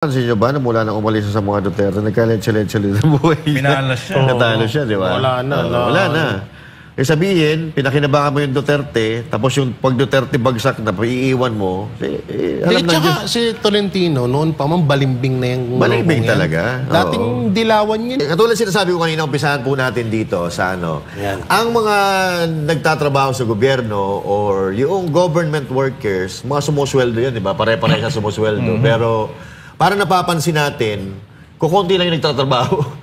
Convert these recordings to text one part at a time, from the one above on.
Pansin nyo ba na mula nang umalis sa mga Duterte, nagka-letse-letse ulit ang buhay niya. Minalas siya. Natalo siya, di ba? Wala na. Wala na. Eh sabihin, pinakinabangan mo yung Duterte, tapos yung pag Duterte bagsak na, iiwan mo, alam na tsaka si Tolentino, noon pa man, balimbing na yung... Balimbing talaga. Dating dilawan yun. Katulad sinasabi ko kanina, umpisahan po natin dito sa ano. Yan. Ang mga nagtatrabaho sa gobyerno or yung government workers, mga sumusweldo yan, di ba? Pare-pare sa sumusweldo. Pero para napapansin natin, kukunti lang yung nagtatrabaho.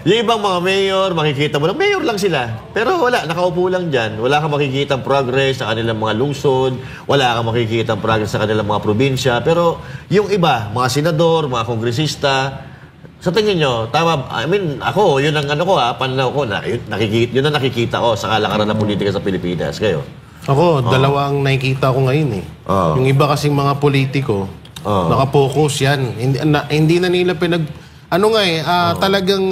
Yung ibang mga mayor, makikita mo lang, mayor lang sila. Pero wala, nakaupo lang dyan. Wala kang makikita progress sa kanilang mga lungsod. Wala kang makikita progress sa kanilang mga probinsya. Pero yung iba, mga senador, mga kongresista, sa tingin nyo, tama, I mean, ako, yun ang ano ko pananaw ko, yun ang nakikita ko sa kalakaran ng politika sa Pilipinas. Kayo? Ako, dalawang nakikita ko ngayon eh. Yung iba kasing mga politiko, nakapokus yan. Hindi na nila talagang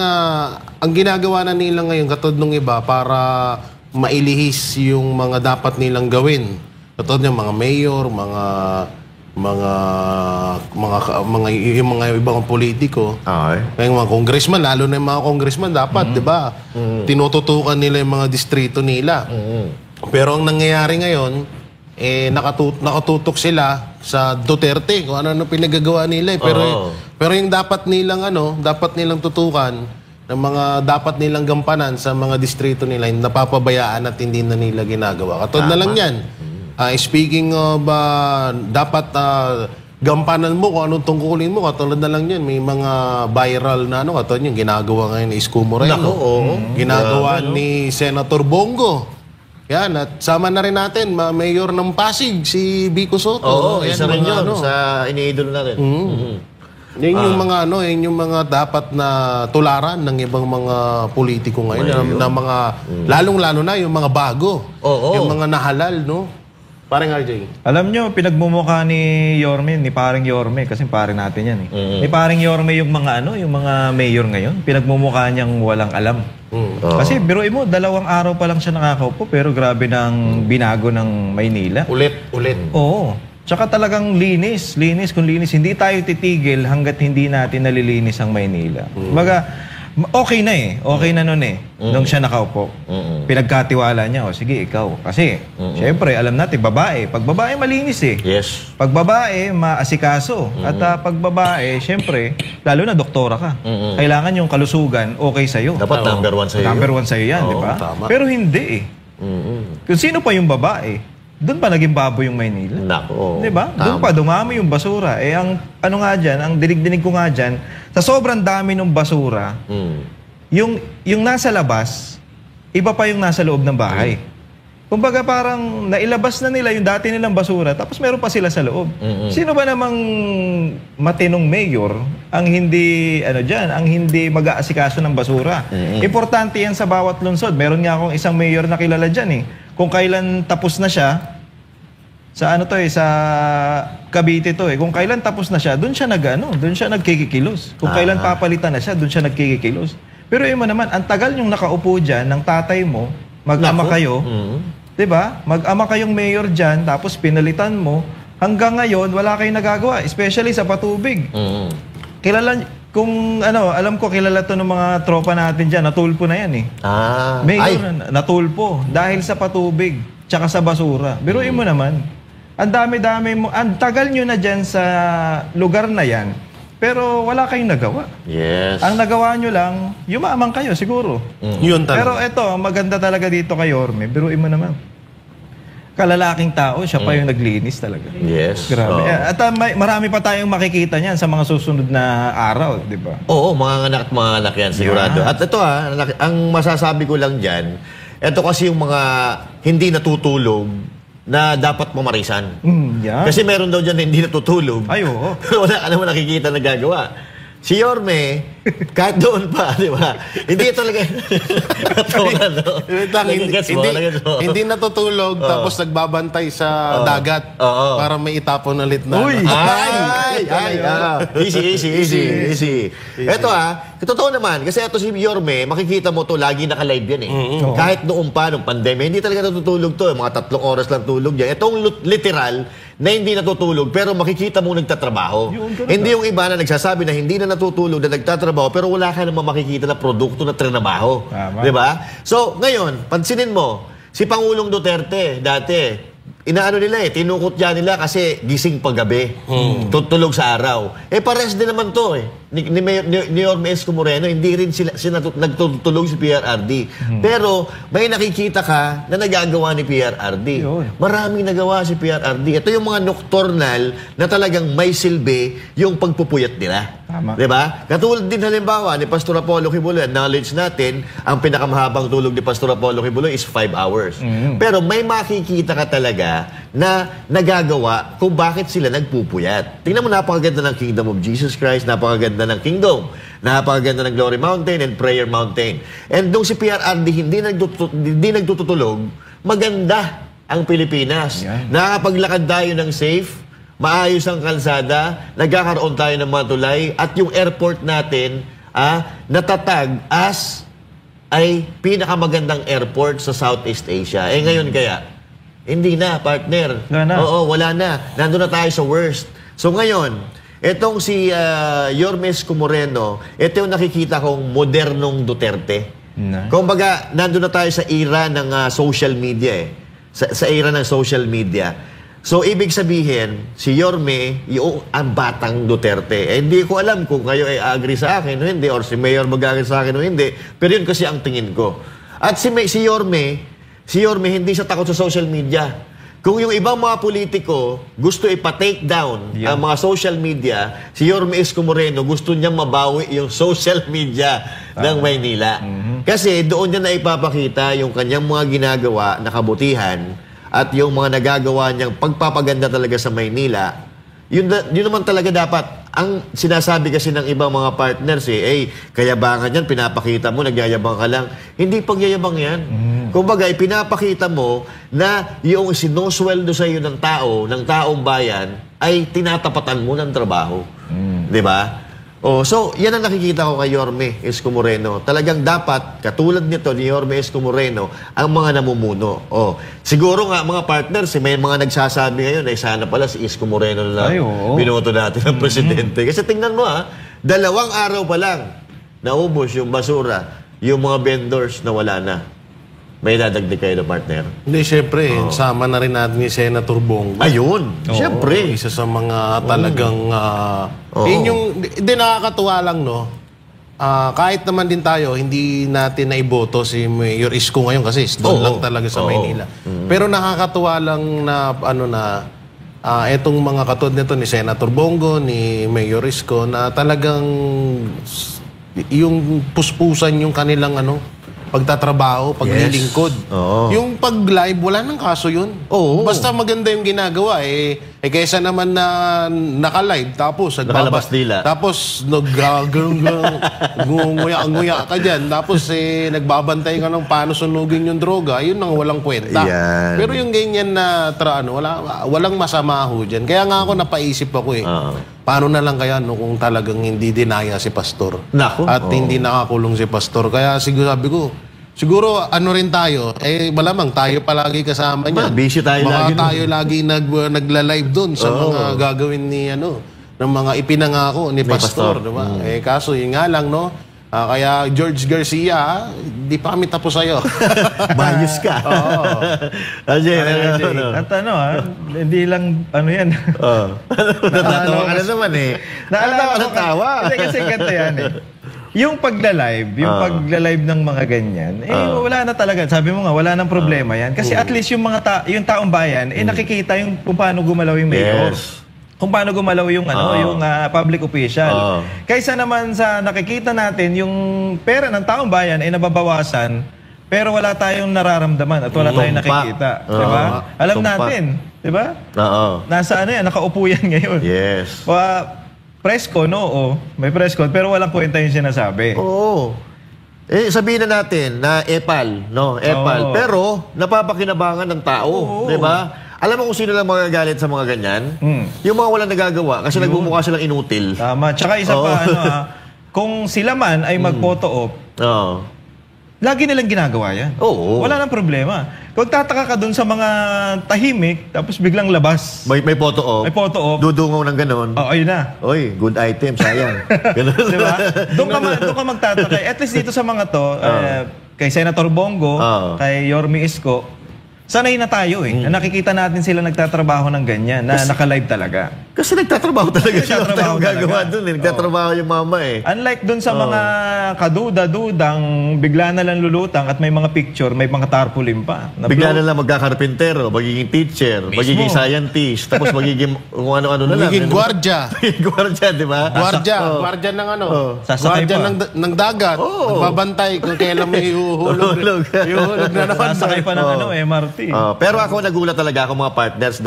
ang ginagawa na nila ngayon katod nung iba para mailihis yung mga dapat nilang gawin. Katod ng mga mayor, yung mga ibang politiko. Yung mga congressman, lalo na yung mga congressman dapat, 'di ba? Tinututukan nila yung mga distrito nila. Pero ang nangyayari ngayon, nakatutok sila sa Duterte kung ano pinagagawa nila pero yung dapat nilang tutukan ng mga dapat nilang gampanan sa mga distrito nila, yung napapabayaan at hindi na nila ginagawa. Katulad na lang yan. Speaking of dapat gampanan mo kung anong tungkulin mo, katulad na lang yan, may mga viral na katulad yung ginagawa ngayon ni Isko Moreno. Ginagawa ni Senator Bongo. Yan, at sama na rin natin, mayor ng Pasig, si Vico Soto. Isa rin yun, sa iniidolo natin. Yan yung mga yung mga dapat na tularan ng ibang mga politiko ngayon, na mga, lalong-lalo na yung mga bago, yung mga nahalal, no? Parang RJ. Alam nyo, pinagmumukha ni Yorme, ni parang Yorme, kasi parang natin yan eh. Ni parang Yorme yung mga yung mga mayor ngayon, pinagmumukha niyang walang alam. Kasi biruin mo, 2 araw pa lang siya nakakaupo, pero grabe ng binago ng Maynila. Ulit. Oo. Tsaka talagang linis. Hindi tayo titigil hanggat hindi natin nalilinis ang Maynila. Baga, okay na eh. Okay na nun eh. Nung siya nakaupo. Pinagkatiwala niya, sige, ikaw. Kasi, syempre, alam natin, babae. Pag babae, malinis eh. Yes. Pag babae, maasikaso. At pag babae, syempre, lalo na doktora ka. Kailangan yung kalusugan, okay sa'yo. Dapat number 1 sa'yo. Number 1 sa'yo yan, di ba? Pero hindi eh. Kung sino pa yung babae, doon pa naging baboy yung Maynila. Nako. Diba? Doon pa dumami yung basura. Eh ang ano nga dyan, ang dinig-dinig ko nga dyan, sa sobrang dami ng basura, yung nasa labas, iba pa yung nasa loob ng bahay. Kumbaga parang nailabas na nila yung dati nilang basura, tapos meron pa sila sa loob. Sino ba namang matinong mayor ang hindi ang hindi mag-aasikaso ng basura? Importante yan sa bawat lungsod. Meron nga akong isang mayor na kilala dyan eh. Kung kailan tapos na siya sa sa Cavite to eh. Kung kailan tapos na siya, doon siya doon siya nagkikikilos. Kung kailan papalitan na siya, doon siya nagkikikilos. Pero yun mo naman, ang tagal yung nakaupo dyan ng tatay mo, mag-ama kayo, 'di ba? Mag-ama kayong mayor diyan, tapos pinalitan mo, hanggang ngayon wala kayong nagagawa, especially sa patubig. Kilala alam ko kilala to ng mga tropa natin diyan, natulpo na yan eh. Mayor natulpo dahil sa patubig, tsaka sa basura. Biruin mo naman. Ang dami-dami mo, ang tagal nyo na diyan sa lugar na yan, pero wala kayong nagawa. Yes. Ang nagawa nyo lang, yumamang kayo siguro. Yun talaga. Pero ito, maganda talaga dito kay Yorme. Biruin mo naman. Kalalaking tao, siya pa yung naglinis talaga. Yes. Grabe. At marami pa tayong makikita niyan sa mga susunod na araw, di ba? Oo, mga anak yan, sigurado. At ito ang masasabi ko lang dyan, ito kasi yung mga hindi natutulog na dapat mamarisan. Kasi meron daw dyan na hindi natutulog. Ay, oo. Wala ka naman nakikita na gagawa. Si Yorme, kahit doon pa, di ba? Hindi talaga... Hindi natutulog, tapos nagbabantay sa dagat para may itapon ulit na... Easy. Ito totoo naman, kasi ito si Yorme, makikita mo to lagi naka-live yan eh. Kahit noong pandemya, hindi talaga natutulog to. Mga 3 oras lang tulog yan. Itong literal, na hindi natutulog pero makikita mong nagtatrabaho. Hindi yung iba na nagsasabi na hindi na natutulog na nagtatrabaho pero wala ka namang makikita na produkto na trinabaho. Di ba? So, ngayon, pansinin mo, si Pangulong Duterte dati, inaano nila tinukot nila kasi gising paggabi, tutulog sa araw. Pares din naman to ni Yorme Isko Moreno, hindi rin sila nagtutulog si PRRD. Pero may nakikita ka na nagagawa ni PRRD. Maraming nagawa si PRRD. Ito yung mga nocturnal na talagang may silbi yung pagpupuyat nila. Diba? Katulad din halimbawa ni Pastor Apollo Kibuloy, knowledge natin, ang pinakamahabang tulog ni Pastor Apollo Kibuloy is 5 hours. Pero may makikita ka talaga na nagagawa kung bakit sila nagpupuyat. Tingnan mo, napakaganda ng Kingdom of Jesus Christ, napakaganda ng Kingdom, napakaganda ng Glory Mountain and Prayer Mountain. And nung si PRRD hindi nagtutulog, maganda ang Pilipinas. Nakakapaglakad tayo ng safe, maayos ang kalsada, nagkakaroon tayo ng mga tulay, at yung airport natin natatag as ay pinakamagandang airport sa Southeast Asia. Ngayon kaya, hindi na, partner. Oo, wala na. Nandun na tayo sa worst. So ngayon, itong si Yorme Isko Moreno, ito yung nakikita kong modernong Duterte. Kumbaga, nandun na tayo sa era ng social media Sa era ng social media. So, ibig sabihin, si Yorme, yung ang batang Duterte. Hindi ko alam kung kayo ay agree sa akin o hindi, or si Mayor mag-agree sa akin o hindi. Pero yun kasi ang tingin ko. At si Yorme, hindi siya takot sa social media. Kung yung ibang mga politiko gusto ipa-take down ang mga social media, si Yorme Isko Moreno gusto niya mabawi yung social media ng Maynila. Kasi doon niya na ipapakita yung kanyang mga ginagawa na kabutihan at yung mga nagagawa niyang pagpapaganda talaga sa Maynila. Yun naman talaga dapat. Ang sinasabi kasi ng ibang mga partners kayabangan yan, pinapakita mo, nagyayabang ka lang. Hindi pagyayabang yan. Kumbaga, pinapakita mo na yung sinusweldo sa iyo ng taong bayan, ay tinatapatan mo ng trabaho. Di ba? So, yan ang nakikita ko kay Yorme Isko Moreno. Talagang dapat, katulad nito ni Yorme Isko Moreno, ang mga namumuno. Siguro nga, mga partners, may mga nagsasabi ngayon, sana pala si Isko Moreno na binoto natin ng presidente. Kasi tingnan mo 2 araw pa lang, naubos yung basura, yung mga vendors na wala na. May dadagdag kayo na partner? Hindi, syempre. Sama na rin natin ni Senator Bongo. Ayun. Syempre. Isa sa mga talagang... yun yung... Hindi, nakakatuwa lang, no? Kahit naman din tayo, hindi natin naiboto si Mayor Isko ngayon kasi doon lang talaga sa Maynila. Pero nakakatuwa lang na... etong mga katulad nito ni Senator Bongo, ni Mayor Isko, na talagang yung puspusan yung kanilang pagtatrabaho, paglilingkod. Yung pag-live, wala nang kaso yun. Basta maganda yung ginagawa. Kaysa naman na naka-live, tapos nakalabas dila. Tapos nguya ka dyan. Tapos nagbabantay ka ng paano sunugin yung droga. Yun ang walang kwenta. Pero yung ganyan na walang masama ho dyan. Kaya nga ako napaisip ako paano na lang kaya kung talagang hindi dinaya si Pastor? At hindi nakakulong si Pastor. Kaya sabi ko, siguro rin tayo, malamang tayo palagi kasama niya. Busy tayo lagi. Tayo lagi nagla-live doon sa mga gagawin ni ng mga ipinangako ni Pastor. Diba? Kaso yun nga lang, no? Kaya George Garcia, di pa kami tapos sa'yo. Mayos ka. At hindi lang, yan. Natatawa ka na naman Naalala ko, kasi ganito yan Yung pagla-live ng mga ganyan, wala na talaga. Sabi mo nga, wala nang problema yan. Kasi at least yung yung taong bayan, nakikita yung kung paano gumalaw yung mayor. Kung paano gumalaw yung yung public official. Kaysa naman sa nakikita natin yung pera ng taong bayan ay nababawasan, pero wala tayong nararamdaman at wala tayong nakikita, di ba? Alam natin, di ba? Nasa nakaupo yan ngayon. Yes. Presscon, may presscon, pero walang kwenta yung sinasabi. Sabihin na natin na epal, epal. Pero napapakinabangan ng tao, di ba? Alam mo kung sino lang magagalit sa mga ganyan? Yung mga walang nagagawa kasi nagbumukha silang inutil. Tama. Tsaka isa pa, kung sila man ay mag-photo op, lagi nilang ginagawa yan. Oo. Wala nang problema. Kung tataka ka dun sa mga tahimik, tapos biglang labas. May photo op. May photo op. Dudungaw ng ganon. Oo, ayun na. Oy, good item, sayang. Ganun. Diba? Doon ka magtataka. At least dito sa mga to, kay Senator Bongo, kay Yorme Isko, sanay na tayo na nakikita natin sila nagtatrabaho ng ganyan, na naka-live talaga. Kasi nagtatrabaho talaga sila. Nagtatrabaho Gagawa talaga. dun Nagtatrabaho yung mama Unlike dun sa mga kaduda-dudang bigla na lang lulutang at may mga picture, may mga tarpaulin pa. Bigla na lang magkakarpintero, magiging teacher, magiging scientist, tapos magiging kung ano-ano na lang. Magiging gwardya. Gwardya, di ba? Gwardya ng ano? Sasakay Gwardya pa. ng dagat. Nagbabantay kung kailan may ihuhulog. Ihuhulog na naman. Sasakay pa ng MRT. Pero ako nagulat talaga ako mga partners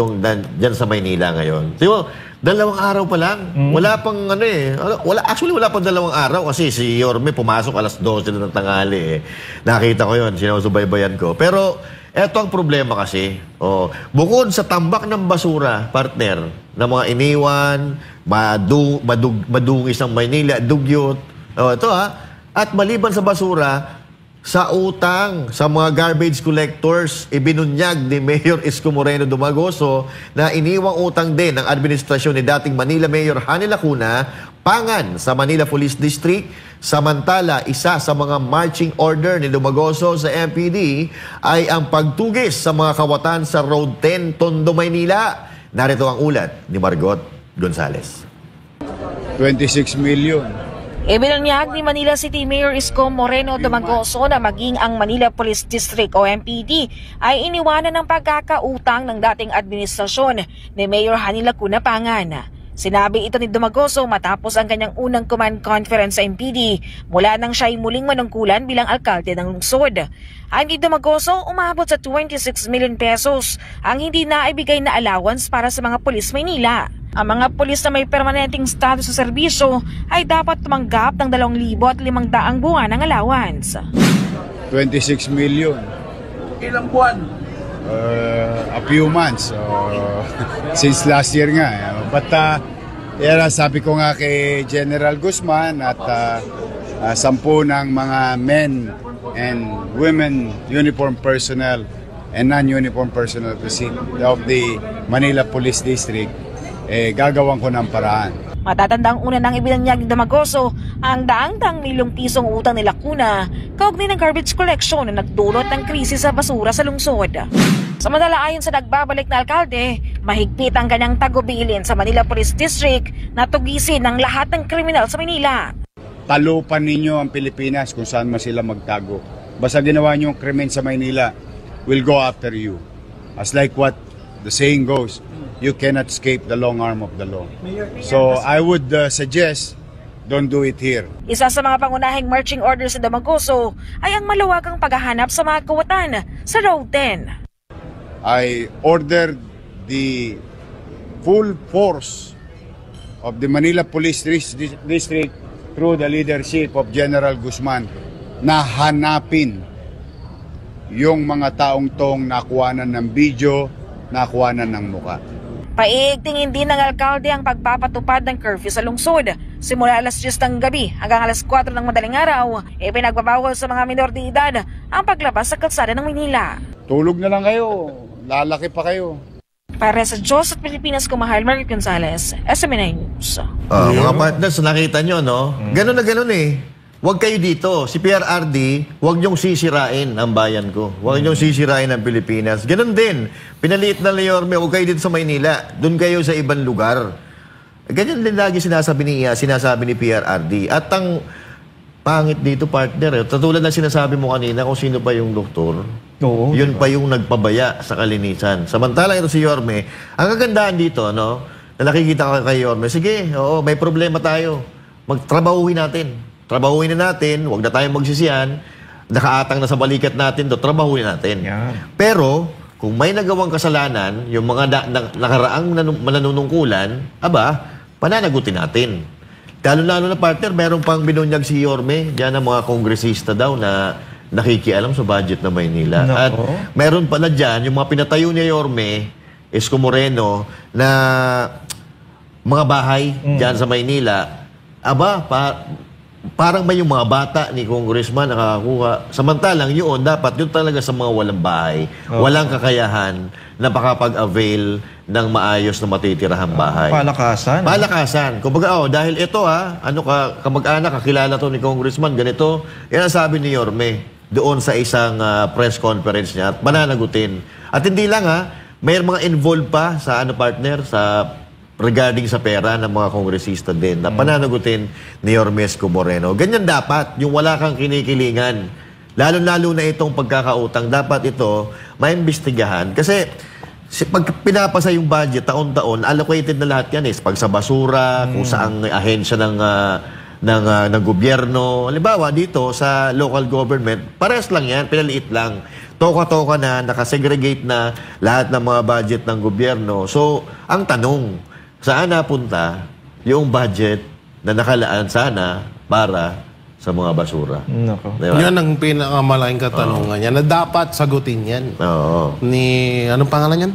dyan sa Maynila ngayon. Diba, 2 araw pa lang. Wala pang wala pang 2 araw kasi si Yorme pumasok alas 12 ng tanghali Nakita ko yun, sinusubaybayan ko. Pero eto ang problema kasi. Bukod sa tambak ng basura, partner, na mga iniwan, madungis ng Maynila, dugyot. Ito At maliban sa basura, sa utang sa mga garbage collectors, ibinunyag ni Mayor Isko Moreno Dumagoso na iniwang utang din ng administrasyon ni dating Manila Mayor Hanny Lacuna, Pangan sa Manila Police District. Samantala, isa sa mga marching order ni Dumagoso sa MPD ay ang pagtugis sa mga kawatan sa Road 10, Tondo, Maynila. Narito ang ulat ni Margot Gonzales. 26 million. Ibinunyag ni Manila City Mayor Isko Moreno Dumagoso na maging ang Manila Police District o MPD ay iniwanan ng pagkakautang ng dating administrasyon ni Mayor Hanny Lacuna Pangan. Sinabi ito ni Dumagoso matapos ang kanyang unang command conference sa MPD mula nang siya ay muling manungkulan bilang alkalde ng lungsod. Ayon kay Dumagoso, umabot sa 26 million pesos ang hindi naibigay na allowance para sa mga pulis Maynila. Ang mga pulis na may permanenteng status sa serbisyo ay dapat tumanggap ng 2,500 buwan ng allowance. 26 million. Ilang buwan? A few months. Since last year nga. But sabi ko nga kay General Guzman at 10 ng mga men and women uniform personnel and non-uniform personnel of the Manila Police District, gagawin ko ng paraan. Matatandang una nang ibinunyag ni Dumagoso ang daang-daang milyong pisong utang ni Lacuna kaugnay ng garbage collection na nagdulot ng krisis sa basura sa lungsod. Samantala ayon sa nagbabalik na alkalde, mahigpit ang kanyang tagubilin sa Manila Police District na tugisin ng lahat ng kriminal sa Manila. Talupan ninyo ang Pilipinas kung saan man sila magtago. Basta ginawa nyo yung krimen sa Maynila, we'll go after you. As like what the saying goes, you cannot escape the long arm of the law. So I would suggest, don't do it here. Isa sa mga pangunahing marching orders sa Dumagoso ay ang maluwagang paghahanap sa mga kawatan sa Road 10. I ordered the full force of the Manila Police District through the leadership of General Guzman na hanapin yung mga taong tong nakuhanan ng video, nakuhanan ng muka. Paigtingin din ng alkalde ang pagpapatupad ng curfew sa lungsod. Simula alas 10 ng gabi hanggang alas 4 ng madaling araw, ipinagbabawal sa mga minor de edad ang paglabas sa kalsada ng Maynila. Tulog na lang kayo, lalaki pa kayo. Para sa Diyos at Pilipinas, kumahal Margot Gonzales, SMNI News. Mga partners, nakita nyo, no? Ganun na ganun Huwag kayo dito. Si PRRD, huwag niyong sisirain ang bayan ko. Huwag niyong sisirain ang Pilipinas. Ganun din. Pinaliit na ni Yorme, huwag kayo dito sa Maynila. Doon kayo sa ibang lugar. Ganyan din lagi sinasabi ni PRRD. At ang pangit dito, partner, katulad na sinasabi mo kanina kung sino pa yung doktor, yun pa yung nagpabaya sa kalinisan. Samantalang ito si Yorme, ang kagandahan dito, no, na nakikita ka kay Yorme, sige, may problema tayo. Magtrabahuhin natin. Trabahuin na natin, huwag na tayong magsisiyan, nakaatang na sa balikat natin, trabahuin natin. Pero, kung may nagawang kasalanan, yung mga nakaraang mananunungkulan, pananagutin natin. Lalo-lalo na partner, meron pang binunyag si Yorme, dyan ang mga kongresista daw na nakikialam sa budget ng Maynila. Nako. At meron pala dyan, yung mga pinatayo ni Yorme, Isko Moreno, na mga bahay dyan sa Maynila, parang may yung mga bata ni Congressman nakakakuha. Samantalang yun, dapat yun talaga sa mga walang bahay, walang kakayahan na makapag-avail ng maayos na matitirahang bahay. Palakasan. Palakasan. Kumbaga, dahil ito kamag-anak, kakilala to ni Congressman, ganito, yan ang sabi ni Yorme doon sa isang press conference niya at mananagutin. At hindi lang may mga involved pa sa partner, regarding sa pera ng mga kongresista din na pananagutin ni Yorme Isko Moreno. Ganyan dapat, yung wala kang kinikilingan. Lalo-lalo na itong pagkakautang, dapat ito maimbestigahan. Kasi pag pinapasa yung budget taon-taon, allocated na lahat yan pag sa basura, kung saang ahensya ng gobyerno. Halimbawa, dito sa local government, parehas lang yan, pinaliit lang. Toka-toka na, nakasegregate na lahat ng mga budget ng gobyerno. So, ang tanong, saan napunta yung budget na nakalaan sana para sa mga basura? Nako. Diba? Yan ang pinakamalaking katanungan niya na dapat sagutin yan. Oo. Ni, anong pangalan yan?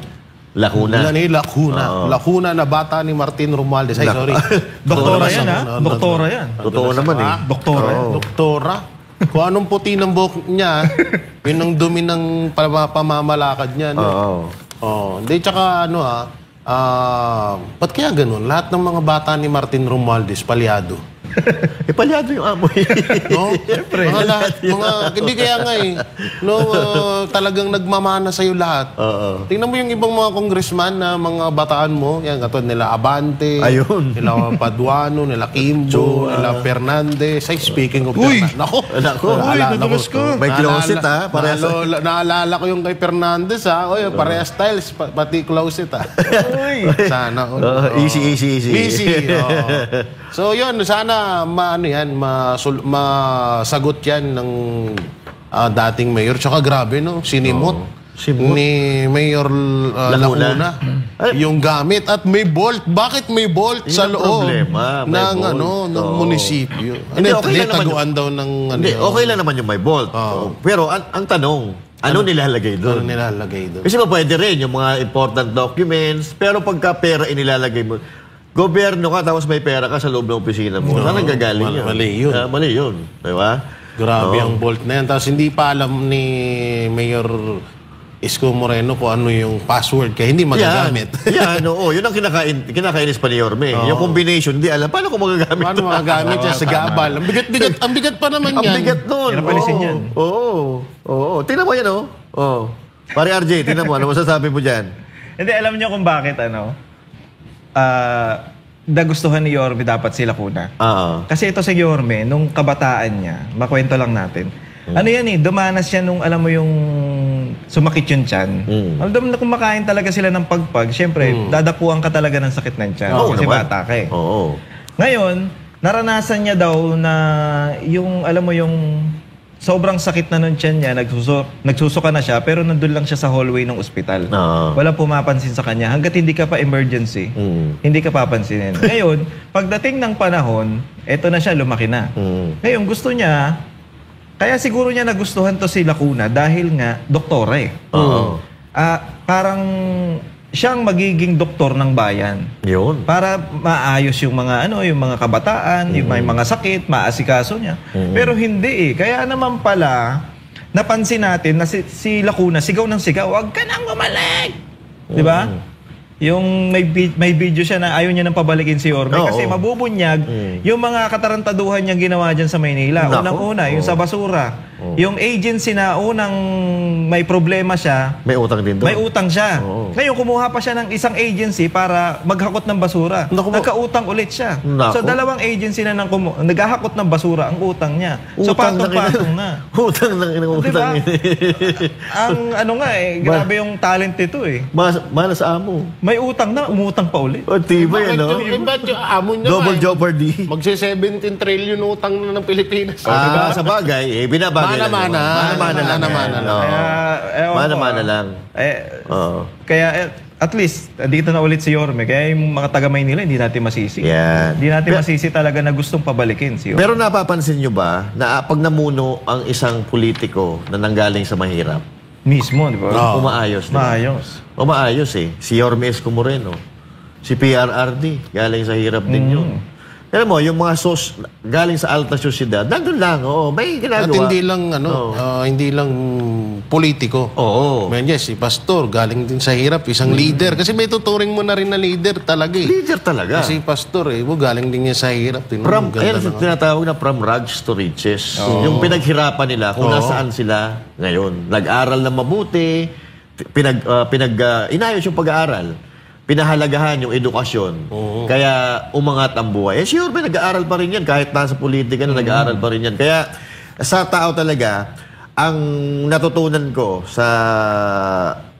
Lacuna. Ni Lacuna. Lacuna na bata ni Martin Romualdez. Ay, sorry. Doktora yan, Doktora yan. Totoo naman Doktora yan. Doktora. Kung anong puti ng buhok niya, yun ang dumi ng pamamalakad niya. No? Hindi, tsaka ba't kaya ganun? Lahat ng mga bata ni Martin Romualdez, palyado. Palyado yung amoy. No? Siyempre. Hindi kaya nga talagang nagmamana sa'yo lahat. Tingnan mo yung ibang mga congressman na mga bataan mo, yan, katulad nila Abante, nila Paduano, nila Kimbo, nila Fernandez. Ay, speaking of Fernandez. Nako! nadulas ko. May closet Naalala ko yung kay Fernandez Oy, parehas styles, pati closet Sana. Easy. Easy. So yun, sana masagot yan ng dating mayor. Tsaka grabe, sinimot ni Mayor Lacuna yung gamit. At may bolt. Bakit may bolt sa loob ng munisipyo? Taguan daw ng okay lang naman yung may bolt. Pero ang tanong, ano nilalagay doon? Kasi pwede rin yung mga important documents, pero pagka pera inilalagay mo, gobyerno ka, tapos may pera ka sa loob ng opisina mo. Saan nanggagaling yun? Mali yun. Diba? Grabe ang bolt na yan. Tapos hindi pa alam ni Mayor Isko Moreno kung ano yung password kaya hindi magagamit. Yun ang kinakainis pa ni Yorme. Yung combination, hindi alam. Paano kung magagamit? Paano magagamit yan sa gabal? Ang bigat pa naman yan. Ang bigat nun. Pinapalisin yan. Oo. Tingnan mo yan, Pare RJ, tingnan mo. Ano masasabi mo dyan? Hindi, alam niyo kung bakit, nagustuhan ni Yorme dapat si Lacuna. Kasi ito si Yorme, nung kabataan niya, makwento lang natin. Dumanas siya nung, alam mo yung sumakit yung tiyan. Alam na kumakain talaga sila ng pagpag, syempre, dadapuan ka talaga ng sakit ng tiyan. Kasi bata ka Ngayon, naranasan niya daw na yung, alam mo yung sobrang sakit na ng tiyan niya, nagsusuka na siya, pero nandun lang siya sa hallway ng ospital. Walang pumapansin sa kanya. Hanggat hindi ka pa emergency, hindi ka papansinin. Ngayon, pagdating ng panahon, eto na siya, lumaki na. Ngayon, gusto niya, kaya siguro niya nagustuhan to si Lacuna dahil nga, doktora parang siyang magiging doktor ng bayan. Yun. Para maayos yung mga yung mga kabataan, yung may mga sakit, maasikaso niya. Pero hindi Kaya naman pala napansin natin na si Lacuna sigaw ng sigaw, "Wag ka nang bumalik." 'Di ba? Yung may video siya na ayaw niya nang pabalikin si Yorme kasi mabubunyag yung mga katarantaduhan niyang ginawa dyan sa Maynila. Unang-una, yung sa basura. Yung agency na unang may problema siya, may utang din doon. May utang siya. Ngayon, kumuha pa siya ng isang agency para maghakot ng basura. Nagkautang ulit siya. So, dalawang agency na naghahakot ng basura ang utang niya. So, patong-patong na. Utang ng utang. Ang grabe yung talent ito Malas amo. May utang na, umutang pa ulit. Tibay, Ba't yung amo niya Double jeopardy. Magsi-17 trillion utang na ng Pilipinas. Sa bagay, binabagay lang. Mana-mana lang. Kaya at least, dito na ulit si Yorme. Kaya yung mga taga-Maynila, hindi natin masisi. Hindi natin masisi talaga na gustong pabalikin si Yorme. Pero napapansin nyo ba na pag namuno ang isang politiko na nanggaling sa mahirap, mismo, di ba? Umaayos. Maayos. Umaayos Si Yorme Isko Moreno. Si PRRD. Galing sa hirap din yun. Alam mo, yung mga galing sa alta syudad, nandun lang, may ginagawa. At hindi lang, hindi lang politiko. Oo. Yes, si pastor, galing din sa hirap, isang leader. Kasi may tuturing mo na rin na leader talaga eh. Leader talaga. Kasi pastor galing din niya sa hirap. Tinatawag na from rags to riches. Yung pinaghirapan nila, kung nasaan sila ngayon. Nag-aral na mabuti, inayos yung pag-aaral. Pinahalagahan yung edukasyon. Kaya umangat ang buhay. Sure, may nag-aaral pa rin yan. Kahit nasa politika na nag-aaral pa rin yan. Kaya sa tao talaga, ang natutunan ko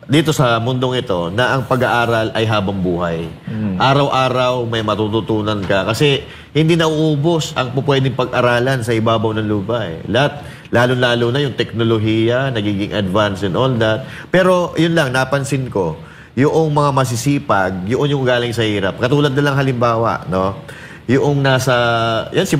dito sa mundong ito, na ang pag-aaral ay habang buhay. Araw-araw may matututunan ka. Kasi hindi nauubos ang pwedeng pag-aralan sa ibabaw ng lupa. Lalo-lalo na yung teknolohiya, nagiging advanced and all that. Pero yun lang, napansin ko, yung mga masisipag, yung galing sa hirap. Katulad na lang halimbawa, no? Yung si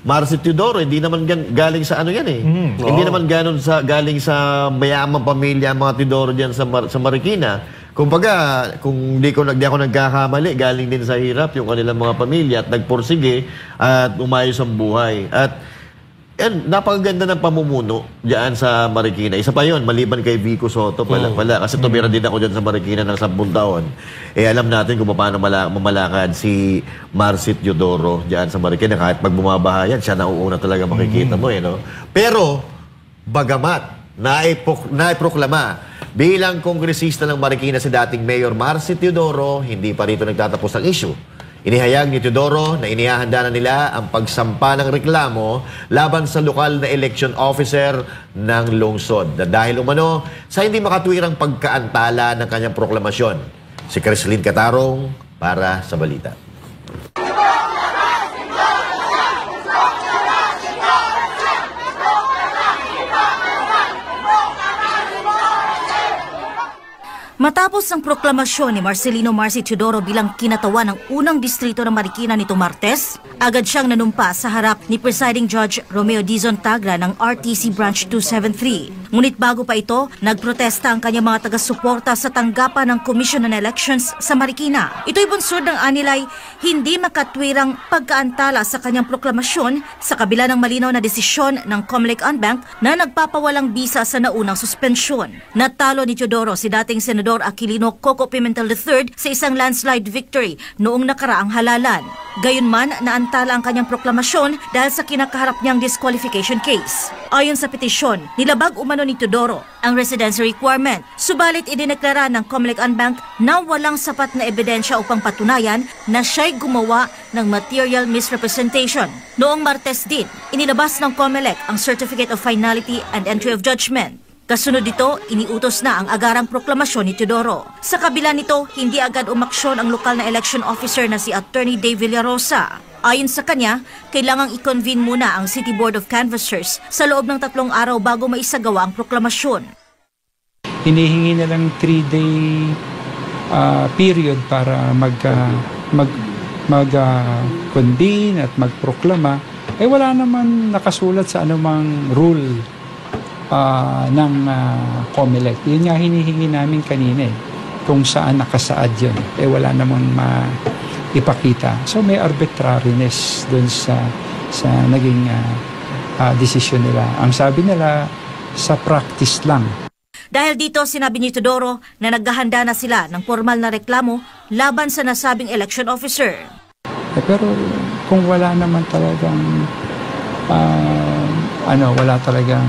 Marcy Teodoro, hindi naman galing sa ano yan eh. Hindi naman galing sa mayamang pamilya ang mga Teodoro diyan sa Marikina. Kumbaga, kung di ako nagkakamali, galing din sa hirap yung kanilang mga pamilya at nagpursige at umayos ang buhay. At napakaganda ng pamumuno diyan sa Marikina. Isa pa yun, maliban kay Vico Soto pala. Kasi tumira din ako dyan sa Marikina ng 10 taon. Alam natin kung paano mamalakad si Marcy Teodoro diyan sa Marikina. Kahit pag bumabaha yan, siya nauuna talaga makikita mo. No? Pero, bagamat naiproklama bilang kongresista ng Marikina si dating Mayor Marcy Teodoro, hindi pa rito nagtatapos ang issue. Inihayag ni Teodoro na inihahanda na nila ang pagsampa ng reklamo laban sa lokal na election officer ng lungsod na dahil umano sa hindi makatwirang pagkaantala ng kanyang proklamasyon. Si Crislin Catarong para sa balita. Matapos ang proklamasyon ni Marcelino Marcy Teodoro bilang kinatawan ng unang distrito ng Marikina nito Martes, agad siyang nanumpa sa harap ni Presiding Judge Romeo Dizon Tagra ng RTC Branch 273. Ngunit bago pa ito, nagprotesta ang kanyang mga taga-suporta sa tanggapan ng Commission on Elections sa Marikina. Ito'y bunsod ng anilay hindi makatwirang pagkaantala sa kanyang proklamasyon sa kabila ng malinaw na desisyon ng COMELEC Unbank na nagpapawalang bisa sa naunang suspensyon. Natalo ni Teodoro si dating Senador Aquilino Coco Pimentel III sa isang landslide victory noong nakaraang halalan. Gayunman, naantala ang kanyang proklamasyon dahil sa kinakaharap niyang disqualification case. Ayon sa petisyon, nilabag umano ni Teodoro ang residency requirement. Subalit idineklara ng COMELEC Unbank na walang sapat na ebidensya upang patunayan na siya'y gumawa ng material misrepresentation. Noong Martes din, inilabas ng COMELEC ang Certificate of Finality and Entry of Judgment. Kasunod dito, iniutos na ang agarang proklamasyon ni Teodoro. Sa kabila nito, hindi agad umaksyon ang lokal na election officer na si Attorney Dave Villarosa. Ayon sa kanya, kailangang i-convene muna ang City Board of Canvassers sa loob ng 3 araw bago maisagawa ang proklamasyon. Hinihingi na lang 3-day period para mag-convene at magproklama. Wala naman nakasulat sa anumang rule ng COMELEC. Yun nga hinihingi namin kanina kung saan nakasaad yun. Wala namang ipakita. So may arbitrariness dun sa naging desisyon nila. Ang sabi nila, sa practice lang. Dahil dito, sinabi ni Teodoro na naghahanda na sila ng formal na reklamo laban sa nasabing election officer. Pero kung wala naman talagang wala talagang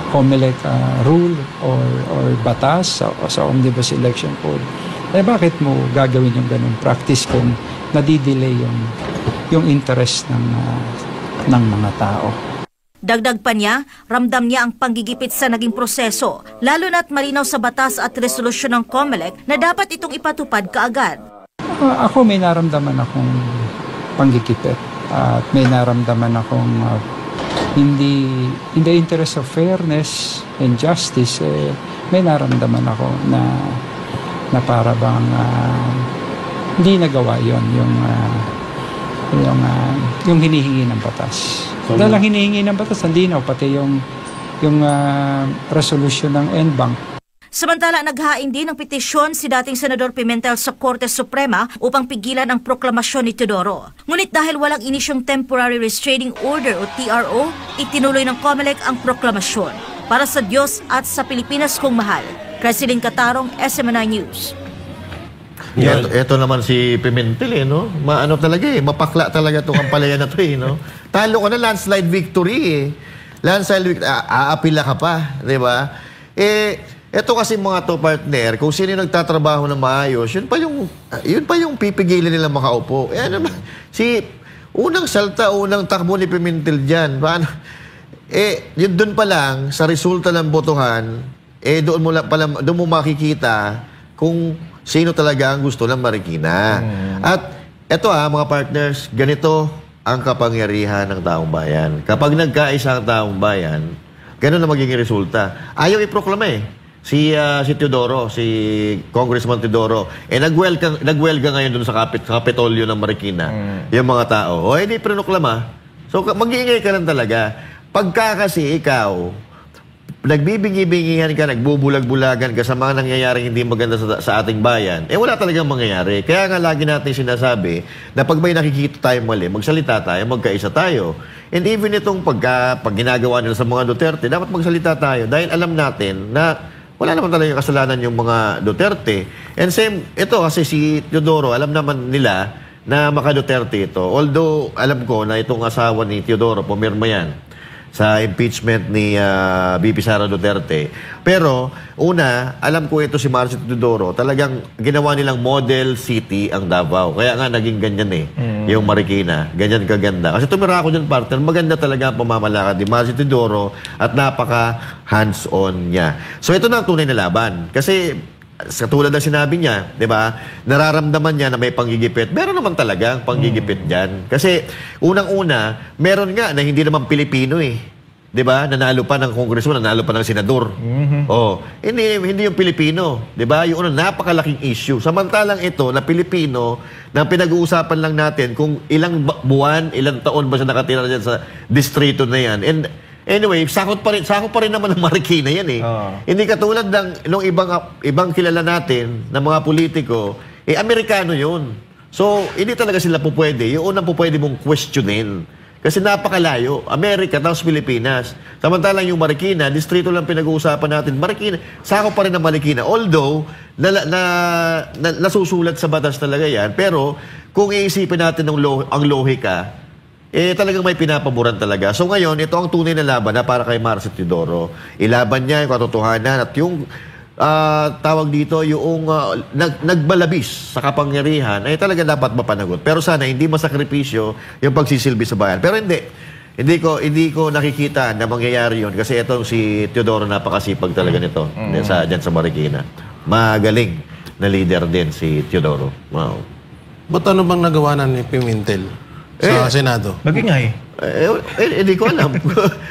COMELEC rule or batas sa Omnibus Election Code, bakit mo gagawin yung ganung practice kung nadidelay yung interest ng mga tao? Dagdag pa niya, ramdam niya ang panggigipit sa naging proseso, lalo na't malinaw sa batas at resolusyon ng COMELEC na dapat itong ipatupad kaagad. Ako may naramdaman akong panggigipit at may naramdaman akong hindi in the interest of fairness and justice, may naramdaman ako na para bang hindi nagawa yon yung hinihingi ng batas. Dahil ang hinihingi ng batas, hindi na pati yung resolution ng NBank. Samantala, naghain din ng petisyon si dating Senador Pimentel sa Korte Suprema upang pigilan ang proklamasyon ni Teodoro. Ngunit dahil walang inisyong Temporary Restraining Order o TRO, itinuloy ng COMELEC ang proklamasyon. Para sa Diyos at sa Pilipinas kong mahal, Cresilyn Catarong, SMNI News. Ito naman si Pimentel, no? Maano talaga mapakla talaga itong kampalayan na ito, no? Talo ka na, landslide victory, Landslide victory, aapila ka pa, di ba? Ito kasi mga to partner, kung sino nagtatrabaho na maayos, yun pa yung pipigilin nila makaupo. Unang salta, unang takbo ni Pimentel dyan. Paano? Yun dun pa lang, sa resulta ng botohan, doon mo makikita kung sino talaga ang gusto ng Marikina. At eto mga partners, ganito ang kapangyarihan ng taong bayan. Kapag nagkaisa ang taong bayan, ganun na magiging resulta. Ayaw iproklama si Teodoro, si Congressman Teodoro, nagwelga ngayon dun sa Kapitolyo ng Marikina, yung mga tao. Hindi prinoklama. So, mag-iingay ka lang talaga. Pagka kasi ikaw, nagbibingi-bingihan ka, nagbubulag-bulagan ka sa mga nangyayaring hindi maganda sa ating bayan, wala talagang mangyayari. Kaya nga lagi natin sinasabi na pag may nakikita tayo mali, magsalita tayo, magkaisa tayo. And even itong pag ginagawa nila sa mga Duterte, dapat magsalita tayo dahil alam natin na wala naman talaga kasalanan yung mga Duterte. And same, ito kasi si Teodoro, alam naman nila na maka-Duterte ito. Although, alam ko na itong asawa ni Teodoro, pumirma yan sa impeachment ni VP Sara Duterte. Pero, una, alam ko ito si Marcy Teodoro, talagang ginawa nilang model city ang Davao. Kaya nga naging ganyan yung Marikina. Ganyan kaganda. Kasi tumira ako dyan, partner, maganda talaga ang pamamalakad ni Marcy Teodoro at napaka hands-on niya. So, ito na ang tunay na laban. Kasi, sa tulad ng sinabi niya, di ba, nararamdaman niya na may panggigipit. Meron naman talaga ang panggigipit dyan. Kasi, unang-una, meron nga na hindi naman Pilipino di ba? Nanalo pa ng congressman, nanalo pa ng senador. Hindi yung Pilipino. Di ba? Yung napakalaking issue. Samantalang ito, na Pilipino, na pinag-uusapan lang natin kung ilang buwan, ilang taon ba siya nakatira dyan sa distrito na yan. And anyway, sakot pa rin naman ng Marikina yan Hindi katulad ng ibang kilala natin na mga politiko, Amerikano yun. So, hindi talaga sila pupwede. Yung unang pupwede mong questionin. Kasi napakalayo. Amerika, tapos Pilipinas. Samantalang yung Marikina, distrito lang pinag-uusapan natin. Marikina, sakop pa rin ng Marikina. Although, nasusulat sa batas talaga yan. Pero, kung iisipin natin ang lohika, talagang may pinapaboran talaga. So ngayon, ito ang tunay na laban na para kay Marcy Teodoro. Ilaban niya yung katotohanan at yung tawag dito, yung nagbalabis sa kapangyarihan ay talaga dapat mapanagot. Pero sana hindi masakripisyo yung pagsisilbi sa bayan. Pero hindi ko nakikita na mangyayari yun kasi itong si Teodoro napakasipag talaga nito dyan sa Marikina. Magaling na leader din si Teodoro. Wow. Ba't ano bang nagawa na ni Pimentel sa Senado? Magingay. Hindi ko alam.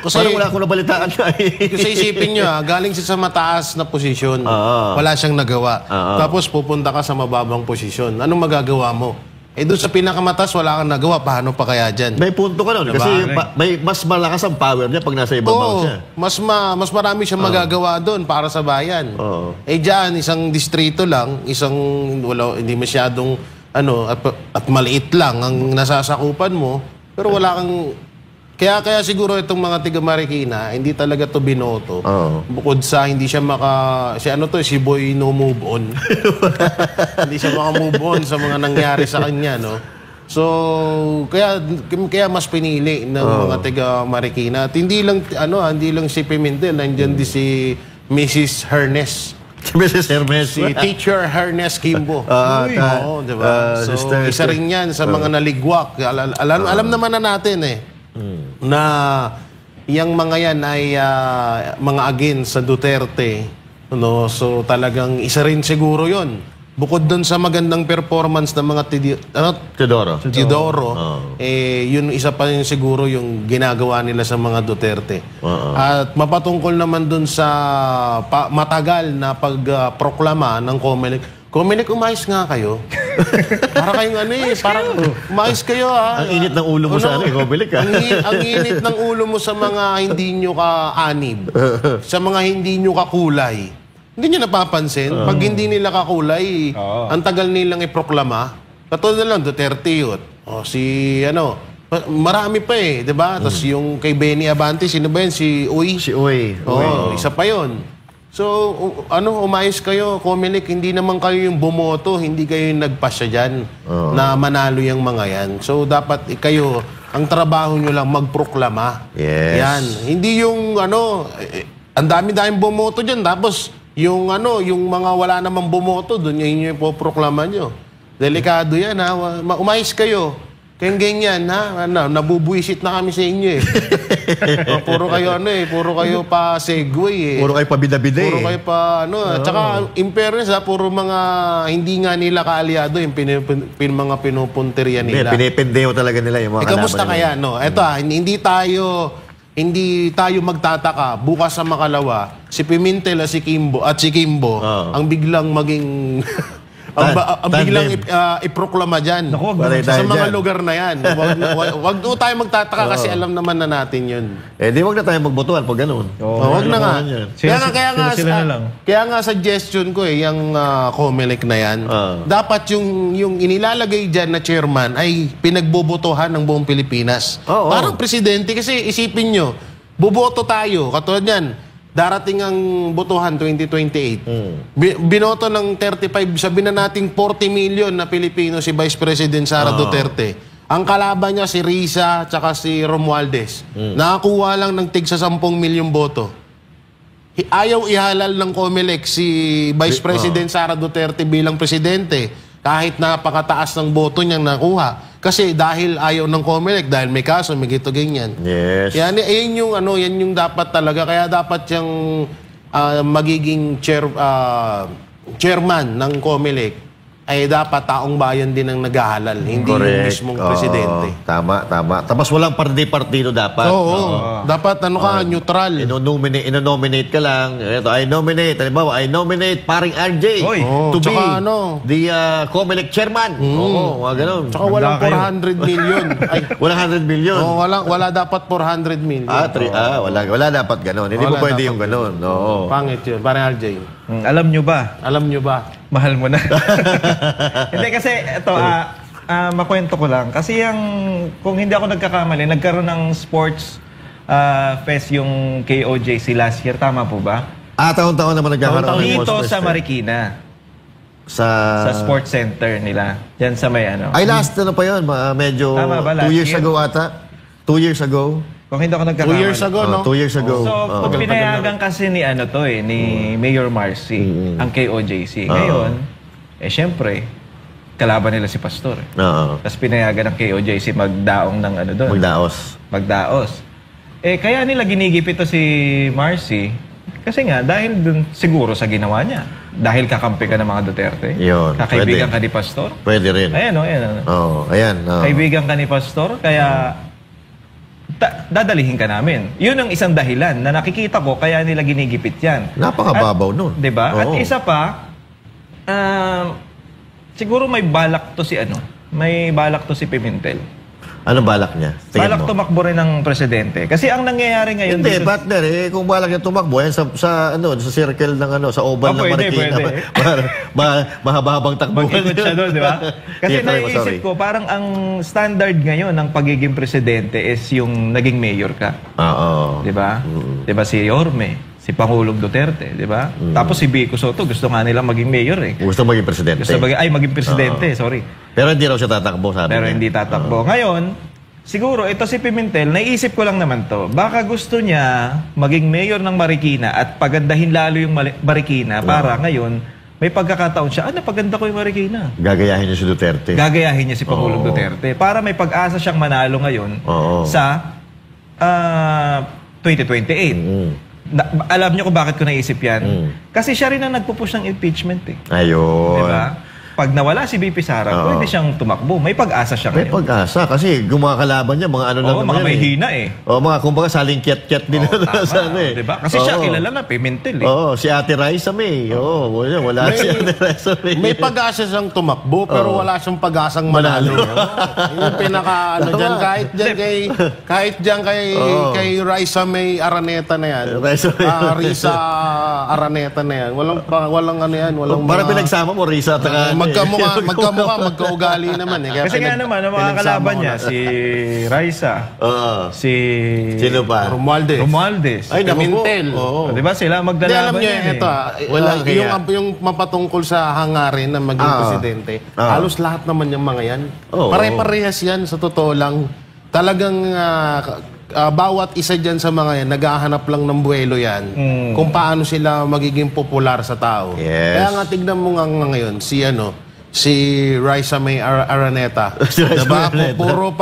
Parang wala akong nabalitaan siya. Kasi isipin nyo, galing siya sa mataas na posisyon. Wala siyang nagawa. Tapos pupunta ka sa mababang posisyon. Anong magagawa mo? Doon sa pinakamataas, wala kang nagawa. Paano pa kaya dyan? May punto ka nun. Diba? Kasi may mas malakas ang power niya pag nasa ibabaw siya. Mas marami siyang magagawa doon para sa bayan. Dyan, isang distrito lang, hindi masyadong at maliit lang ang nasasakupan mo. Pero wala kang... Kaya siguro itong mga tiga Marikina, hindi talaga to binoto. Bukod sa hindi siya si Boy no move on. Hindi siya maka-move on sa mga nangyari sa kanya, no? So, kaya mas pinili ng mga tiga Marikina. At hindi lang si Pimentel, nandiyan din si Mrs. Hernes. Mrs. Hermes. Si Teacher Hernes Kimbo. Diba? So, isa rin yan sa mga naligwak. Alam naman na natin na yung mga yan ay mga against sa Duterte. So, talagang isa rin siguro yon. Bukod doon sa magandang performance ng mga Teodoro, yun isa pa rin siguro yung ginagawa nila sa mga Duterte. At mapatungkol naman doon sa matagal na pagproklama ng COMELEC. COMELEC, umayos nga kayo. Para kayong parang umayos kayo Ang init ng ulo mo sa COMELEC Ang init ng ulo mo sa mga hindi nyo ka-anib, sa mga hindi nyo ka-kulay. Hindi niya napapansin. Pag hindi nila kakulay, ang tagal nilang iproklama. Katulad na lang, Duterte yun. O si, marami pa eh, di ba? Tapos yung kay Benny Abante, sino ba yun? Si Uy? Si Uy. Isa pa yun. So, umayos kayo, Comelec, hindi naman kayo yung bumoto, hindi kayo yung nagpasya dyan na manalo yung mga yan. So, dapat kayo, ang trabaho nyo lang magproklama. Yes. Yan. Hindi yung, ang dami-daming bumoto dyan, tapos, yung mga wala namang bumoto, doon yun yung ipoproklama nyo. Delikado yan, ha? Umayos kayo. Kaya ganyan, ha? Nabubuisit na kami sa inyo, eh. Puro kayo, puro kayo pa segue, eh. Puro kayo pa bida-bida, Puro kayo pa, Tsaka, in fairness, ha, puro mga hindi nga nila kaalyado yung mga pinupunteriya nila. Pinipindeo talaga nila yung mga Kamusta kalaban kaya, no? Eto, hindi tayo magtataka bukas sa Makalawa si Pimentel at si Kimbo ang biglang maging biglang iproklama dyan sa mga lugar na yan. Wag tayo magtataka kasi alam naman na natin yun. Di wag na tayo magbotohan pag ganun. Wag na nga. Sila. Kaya nga suggestion ko yung Comelec na yan, dapat yung inilalagay dyan na chairman ay pinagbobotohan ng buong Pilipinas. Parang presidente kasi isipin nyo, boboto tayo, katulad yan, darating ang botohan 2028. Binoto ng 35, sabihin na nating 40 million na Pilipino si Vice President Sara Duterte. Ang kalaban niya si Risa tsaka si Romualdez. Nakakuha lang ng tig sa 10 milyong boto. Ayaw ihalal ng Comelec si Vice President Sara Duterte bilang presidente kahit napakataas ng boto niyang nakuha. Kasi dahil ayaw ng Comelec, dahil may kaso, may gito ganyan. Yes. Yan yung dapat talaga. Kaya dapat yung magiging chairman ng Comelec ay dapat taong bayan din ang naghahalal, hindi yung mismong presidente. Tama. Tapos walang partido dapat. Dapat neutral. Ino-nominate ka lang. Ito, I nominate paring RJ to be the Comelec chairman. Mga ganun. Tsaka walang 400 million. Walang 100 million. Wala dapat 400 million. Wala dapat ganun. Hindi mo pwede yung ganun. Pangit yun, parang RJ. Alam nyo ba? Mahal mo na. Hindi kasi, ito, makwento ko lang. Kasi kung hindi ako nagkakamali, nagkaroon ng sports fest yung KOJC last year. Tama po ba? Taon-taon naman nagkakaroon ng dito sa Marikina. Sa sports center nila. Yan sa may Ay, last pa yun. Medyo 2 years ago ata. 2 years ago. Kung hindi ako nagkakamali. 2 years ago, no? 2 years ago. So, kung pinayagan kasi ni Mayor Marcy, ang KOJC. Ngayon, syempre, kalaban nila si Pastor. Tapos pinayagan ng KOJC magdaong ng doon. Magdaos. Kaya nila ginigipit to si Marcy, kasi nga, dahil dun siguro sa ginawa niya. Dahil kakampi ka ng mga Duterte. Yun, kakaibigan ka ni Pastor. Pwede rin. Ayan. Kaibigan ka ni Pastor, kaya dadalihin ka namin. Yun ang isang dahilan na nakikita ko kaya nila ginigipit yan. Napakababaw nun. Diba? At isa pa, siguro may balak to si Pimentel. Anong balak niya? Balak tumakbo rin ng presidente. Kasi ang nangyayari ngayon... Hindi, partner, kung balak niya tumakbo, yan sa circle ng sa oval ng Marikina. Mahaba-habang takbo. Mag-ikot siya doon, di ba? Kasi naiisip ko, parang ang standard ngayon ng pagiging presidente is yung naging mayor ka. Di ba? Di ba si Yorme? Si Pangulong Duterte, di ba? Tapos si Vico Soto, gusto nga nilang maging mayor eh. Gusto maging presidente. Maging presidente, sorry. Pero hindi raw siya tatakbo, sabi Pero niya. hindi tatakbo. Ngayon, siguro ito si Pimentel, naisip ko lang naman to, baka gusto niya maging mayor ng Marikina at pagandahin lalo yung Marikina para ngayon, may pagkakataon siya, napaganda ko yung Marikina. Gagayahin niya si Duterte. Gagayahin niya si Pangulong Duterte. Para may pag-asa siyang manalo ngayon sa 2028. Alam niyo kung bakit ko naisip yan? Kasi siya rin ang nagpupush ng impeachment eh. Ayun. Diba? pag nawala si VP Sara, pwede siyang tumakbo. May pag-asa siya May ngayon. pag-asa kasi gumakalaban niya mga ano lang Oo, naman mga may yan, hina eh. mga kumbaga saling kiat-kiat din sa ano eh. Diba? Kasi siya kilala na Pimentel eh. Oo, si Ate Raisa May. Oo, wala si Ate Raisa May. May pag-asa siyang tumakbo, pero wala siyang pag-asang manalo. Yung pinaka, ano dyan, kahit dyan kay Raisa May Araneta na yan. Risa Araneta na yan. Walang ano yan. Walang Para pinagsama mo, Risa. magkamukha, magkaugali naman eh. Kaya Kasi nga naman, ang mga kalaban niya, si Raisa, si... Sino pa? Romualdez. Ay, naku po. Pimentel. O, diba sila Hindi, magdalaban alam niyo, yan ito Wala kaya. yung mapatungkol sa hangarin na maging presidente, halos lahat naman yung mga yan. Pare-parehas yan, sa totoo lang. Talagang bawat isa dyan sa mga yan, naghahanap lang ng buwelo yan kung paano sila magiging popular sa tao. Yes. Kaya nga, tignan mo nga ngayon, si Raisa May Araneta. Diba? Puro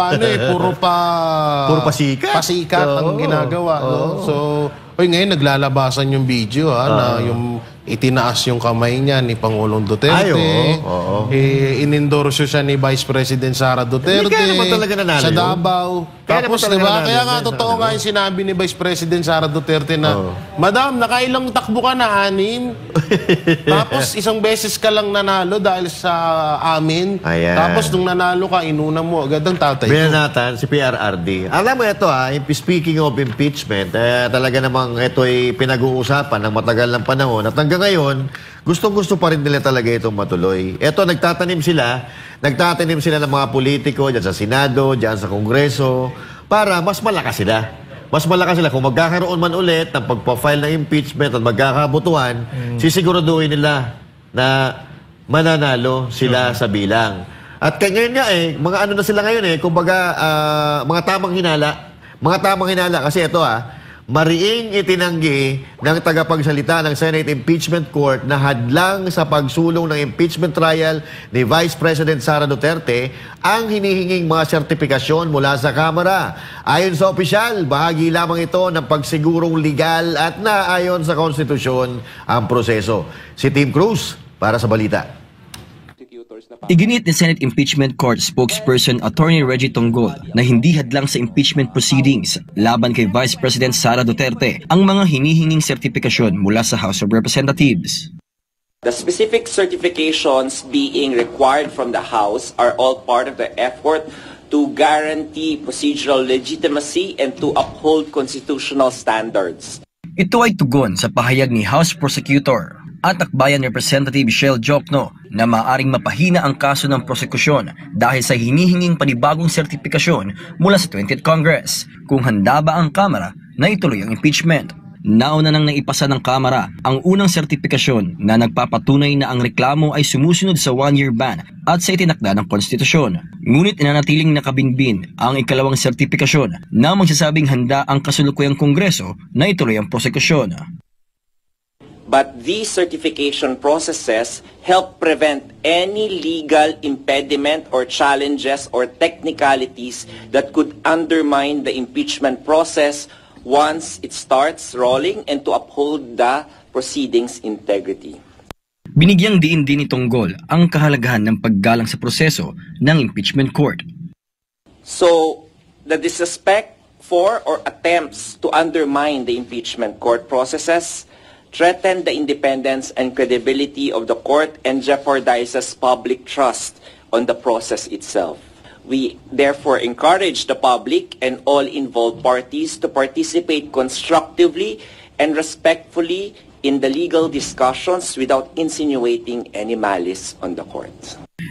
pasikat. Pasikat ang ginagawa. No? So, ngayon naglalabasan yung video na yung itinaas yung kamay niya ni Pangulong Duterte. Inendorso siya ni Vice President Sara Duterte. Kaya naman talaga nanalo sa Davao. Tapos, diba? Kaya nga, totoo nga yung sinabi ni Vice President Sara Duterte na, Madam, nakailang takbo ka na, 6. Tapos, isang beses ka lang nanalo dahil sa amin. Ayan. Tapos, nung nanalo ka, inuna mo agad ang tatay ko. Binanatan si PRRD. Alam mo ito speaking of impeachment, talaga namang ito ay pinag-uusapan ng matagal ng panahon at hanggang ngayon, gustong-gusto pa rin nila talaga itong matuloy. Ito, nagtatanim sila ng mga politiko dyan sa Senado, dyan sa Kongreso, para mas malakas sila. Mas malakas sila. Kung magkakaroon man ulit ng pagpa-file ng impeachment at magkakabutuhan, sisiguraduhin nila na mananalo sila sa bilang. At kaya ngayon nga mga ano na sila ngayon kumbaga, mga tamang hinala kasi ito mariing itinanggi ng tagapagsalita ng Senate Impeachment Court na hadlang sa pagsulong ng impeachment trial ni Vice President Sara Duterte ang hinihinging mga sertifikasyon mula sa Kamara. Ayon sa opisyal, bahagi lamang ito ng pagsigurong legal at naayon sa konstitusyon ang proseso. Si Tim Cruz para sa balita. Iginit ni Senate Impeachment Court spokesperson Attorney Reggie Tonggol na hindi hadlang sa impeachment proceedings laban kay Vice President Sara Duterte ang mga hinihinging sertifikasyon mula sa House of Representatives. The specific certifications being required from the House are all part of the effort to guarantee procedural legitimacy and to uphold constitutional standards. Ito ay tugon sa pahayag ni House Prosecutor at Akbayan Representative Shell Jokno na maaring mapahina ang kaso ng prosekusyon dahil sa hinihinging panibagong sertifikasyon mula sa 20th Congress kung handa ba ang Kamara na ituloy ang impeachment. Nauna nang naipasa ng Kamara ang unang sertifikasyon na nagpapatunay na ang reklamo ay sumusunod sa 1-year ban at sa itinakda ng konstitusyon. Ngunit inanatiling nakabinbin ang ikalawang sertifikasyon na magsasabing handa ang kasulukuyang Kongreso na ituloy ang prosekusyon. But these certification processes help prevent any legal impediment or challenges or technicalities that could undermine the impeachment process once it starts rolling and to uphold the proceedings' integrity. Binigyang diin din ni Tonggol ang kahalagahan ng paggalang sa proseso ng impeachment court. So, the disrespect for or attempts to undermine the impeachment court processes threaten the independence and credibility of the court and jeopardizes public trust on the process itself. We therefore encourage the public and all involved parties to participate constructively and respectfully in the legal discussions without insinuating any malice on the court.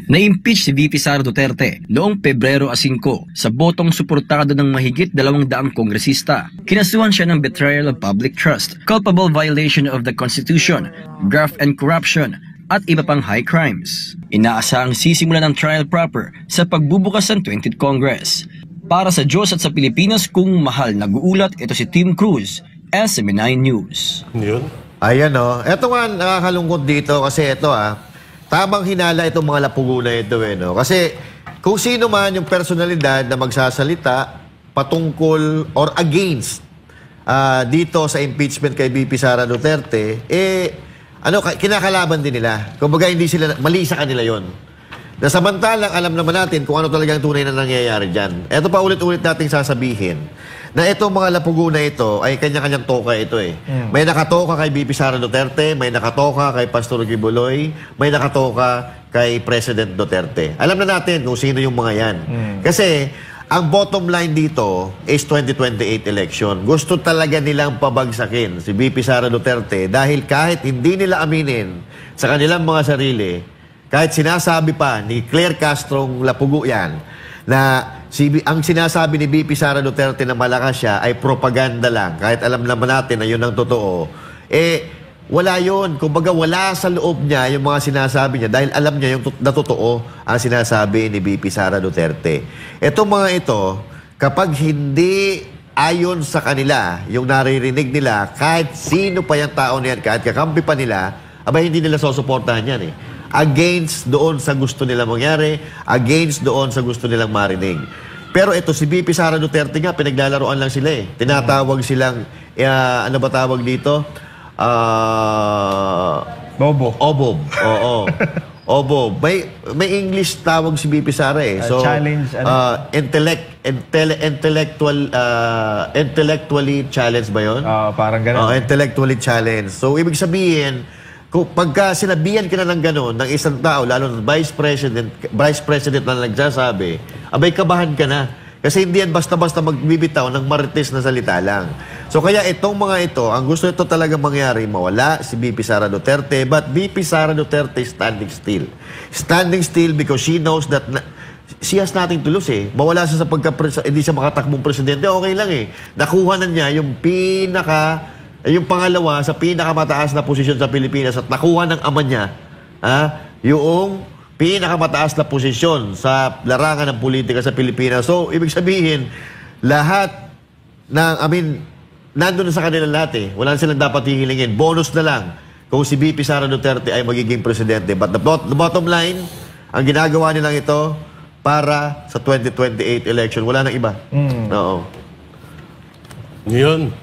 Na-impeach si VP Sara Duterte noong Pebrero 5 sa botong suportado ng mahigit 200 kongresista. Kinasuhan siya ng betrayal of public trust, culpable violation of the Constitution, graft and corruption, at iba pang high crimes. Inaasahang sisimulan ng trial proper sa pagbubukas ng 20th Congress. Para sa Diyos at sa Pilipinas kung mahal nag-uulat, ito si Tim Cruz, SMNI News. Yun. Ayan Ito nga nakakalungkot dito kasi ito tamang hinala itong mga lapuguna ito Kasi kung sino man yung personalidad na magsasalita patungkol or against dito sa impeachment kay VP Sara Duterte, kinakalaban din nila. Kumbaga, hindi sila, mali sa kanila yon. Na samantalang alam naman natin kung ano talagang tunay na nangyayari dyan. Ito pa ulit-ulit nating sasabihin na itong mga lapugo na ito ay kanya-kanyang toka ito eh. May nakatoka kay BP Sara Duterte, may nakatoka kay Pastor Gibuloy, may nakatoka kay President Duterte. Alam na natin kung sino yung mga yan. Kasi ang bottom line dito is 2028 election. Gusto talaga nilang pabagsakin si BP Sara Duterte dahil kahit hindi nila aminin sa kanilang mga sarili, kahit sinasabi pa ni Claire Castrong lapugo yan, na ang sinasabi ni BP Sara Duterte na malakas siya ay propaganda lang. Kahit alam naman natin na yun ang totoo. Wala yun. Kumbaga wala sa loob niya yung mga sinasabi niya dahil alam niya yung na totoo ang sinasabi ni BP Sara Duterte. Itong mga ito, kapag hindi ayon sa kanila, yung naririnig nila, kahit sino pa yung tao niyan, kahit kakampi pa nila, abay hindi nila susuportahan yan eh. Against doon sa gusto nilang mangyari, against doon sa gusto nilang marinig. Pero ito, si BP Sara Duterte nga, pinaglalaroan lang sila eh. Tinatawag silang, ano ba tawag dito? Bobo. Obob. Oo. Obob. May English tawag si BP Sara eh. So, challenge, intellectually challenged ba yun? Parang gano'n. Intellectually challenged. So, ibig sabihin, kung pagka sinabihan ka na ng gano'n ng isang tao, lalo ng vice president na nagsasabi, abay kabahan ka na. Kasi hindi yan basta-basta magbibitaw ng marites na salita lang. So kaya itong mga ito, ang gusto ito talaga mangyari, mawala si BP Sara Duterte, but BP Sara Duterte is standing still. Standing still because she knows that she has nothing to lose eh. Mawala siya sa hindi siya makatakbong presidente, okay lang eh. Nakuha na niya yung yung pangalawa sa pinakamataas na posisyon sa Pilipinas at nakuha ng ama niya yung pinakamataas na posisyon sa larangan ng politika sa Pilipinas. So, ibig sabihin, lahat nandun na sa kanila lahat eh. Wala silang dapat hihilingin. Bonus na lang kung si BP Sara Duterte ay magiging presidente. But the bottom line, ang ginagawa nilang ito para sa 2028 election. Wala nang iba. Oo. Yun.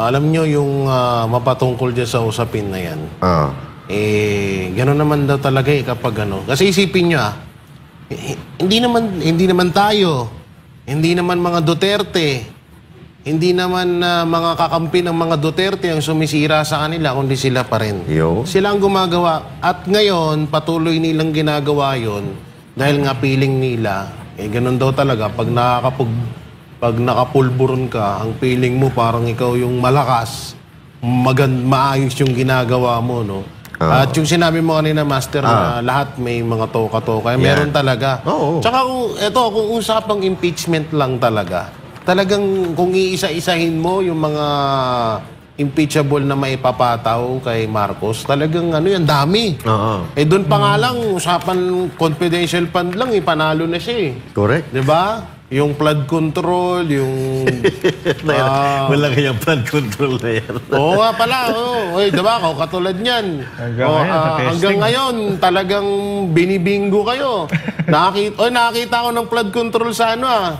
Alam nyo yung mapatungkol dyan sa usapin na yan. Gano'n naman daw talaga kapag ano. Kasi isipin nyo hindi naman tayo, hindi naman mga Duterte, hindi naman mga kakampi ng mga Duterte ang sumisira sa kanila, kundi sila pa rin. Sila ang gumagawa. At ngayon, patuloy nilang ginagawa yon dahil nga piling nila. Gano'n daw talaga. Pag nakapulburon ka, ang feeling mo parang ikaw yung malakas, maayos yung ginagawa mo, no? At yung sinabi mo kanina, Master, na lahat may mga toka-toka, meron talaga. Tsaka kung usapang impeachment lang talaga, talagang kung iisa-isahin mo yung mga impeachable na maipapataw kay Marcos, talagang yan, dami. Doon pa nga lang, usapan confidential fund lang, panalo na siya eh. Correct. Diba? Yung flood control, yung... Wala kayang flood control na yan. Oo nga pala. Diba? Katulad niyan. Hanggang ngayon, talagang binibingo kayo. Nakakita ko ng flood control sa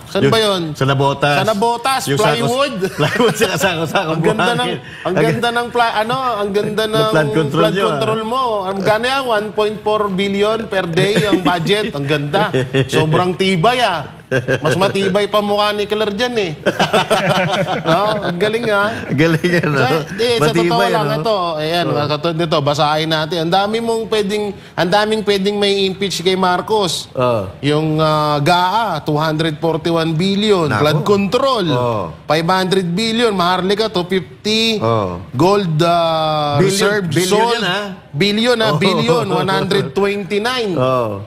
Saan ba yun? Sa Nabotas. Sa Nabotas, plywood. Plywood siya kasakang buhangin. Ang ganda ng flood control mo. Ang gana yan, 1.4 billion per day ang budget. Ang ganda. Sobrang tibay Mas matibay pa mukha ni Claire dyan eh. No? Ang galing Galing yan, no? Sa totoo lang ito. Ayan, katulad nito, basahin natin. Ang daming pwedeng may impeach kay Marcos. Yung GAA, 241 billion. Flood control, 500 billion. Maharlika, 250. Gold reserve sold. Billion, 129.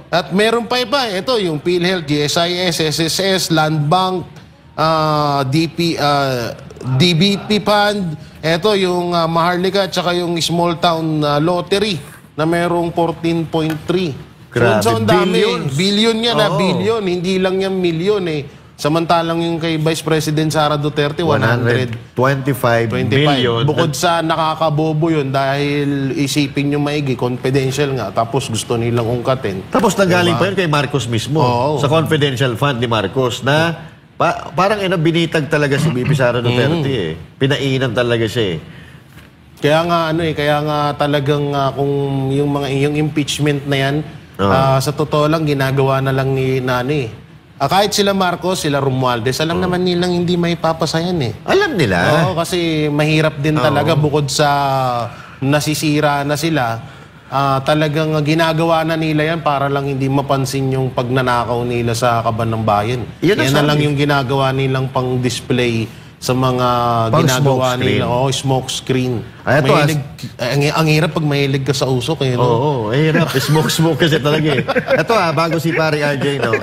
At meron pa iba. Ito, yung PhilHealth, GSIS, SSS, Land Bank, DBP Fund. Ito, yung Maharlika, at saka yung Small Town Lottery na merong 14.3. Grabe, So, ang dami. billions. Billion yan, billion. Hindi lang yan milyon eh. Samantalang yung kay Vice President Sara Duterte, 125 billion. Bukod sa nakakabobo yun dahil isipin nyo maigi, confidential nga, tapos gusto nilang ungkatin. Tapos nanggaling pa yun kay Marcos mismo. Sa confidential fund ni Marcos na parang binitag talaga si BP Sara Duterte eh. Pinainan talaga siya eh. Kaya nga talagang kung yung impeachment na yan, sa totoo lang ginagawa na lang ni Nani. Kahit sila Marcos, sila Romualdez, alam naman nilang hindi may papasayan eh. Alam nila. Oo, kasi mahirap din talaga bukod sa nasisira na sila. Talagang ginagawa na nila yan para lang hindi mapansin yung pagnanakaw nila sa kaban ng bayan. Yan na lang yung ginagawa nilang pang-display sa mga ginagawa nila. Smoke screen. Ang hirap pag mahilig ka sa usok. Hirap. Smoke kasi talaga eh. Ito bago si Pare RJ, no?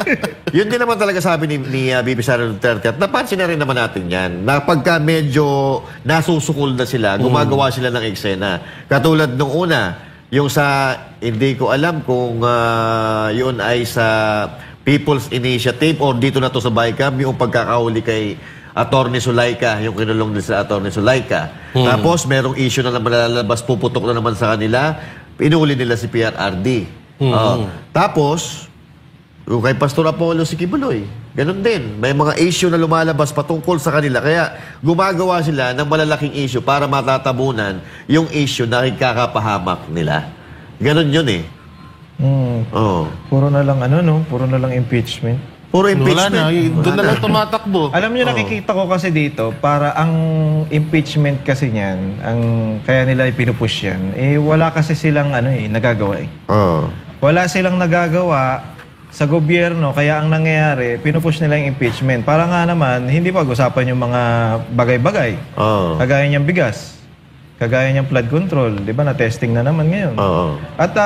Yun din naman talaga sabi ni BP Sara Duterte. At napansin na rin naman natin yan. Na pagka medyo nasusukol na sila, gumagawa sila ng eksena. Katulad nung una, yung sa, hindi ko alam kung yun ay sa People's Initiative or dito na to sa BICAM, yung pagkakahuli kay Attorney Zulaika, yung kinulong din sa Attorney Zulaika. Tapos, merong issue na naman lalabas, puputok na naman sa kanila, inuuli nila si PRRD. Tapos, yung kay Pastor Apollo si Kibuloy, ganun din. May mga issue na lumalabas patungkol sa kanila. Kaya, gumagawa sila ng malalaking issue para matatabunan yung issue na ikakapahamak nila. Ganun yun eh. Puro na lang puro na lang impeachment. Puro impeachment. Wala na, doon na lang tumatakbo. Alam niyo, nakikita ko kasi dito, para ang impeachment kasi niyan, kaya nila pinupush yan, wala kasi silang nagagawa eh. Wala silang nagagawa sa gobyerno, kaya ang nangyayari, pinupush nila yung impeachment. Para nga naman, hindi pag-usapan yung mga bagay-bagay. Kagaya niyang bigas, kagaya niyang flood control, di ba, na-testing na naman ngayon. At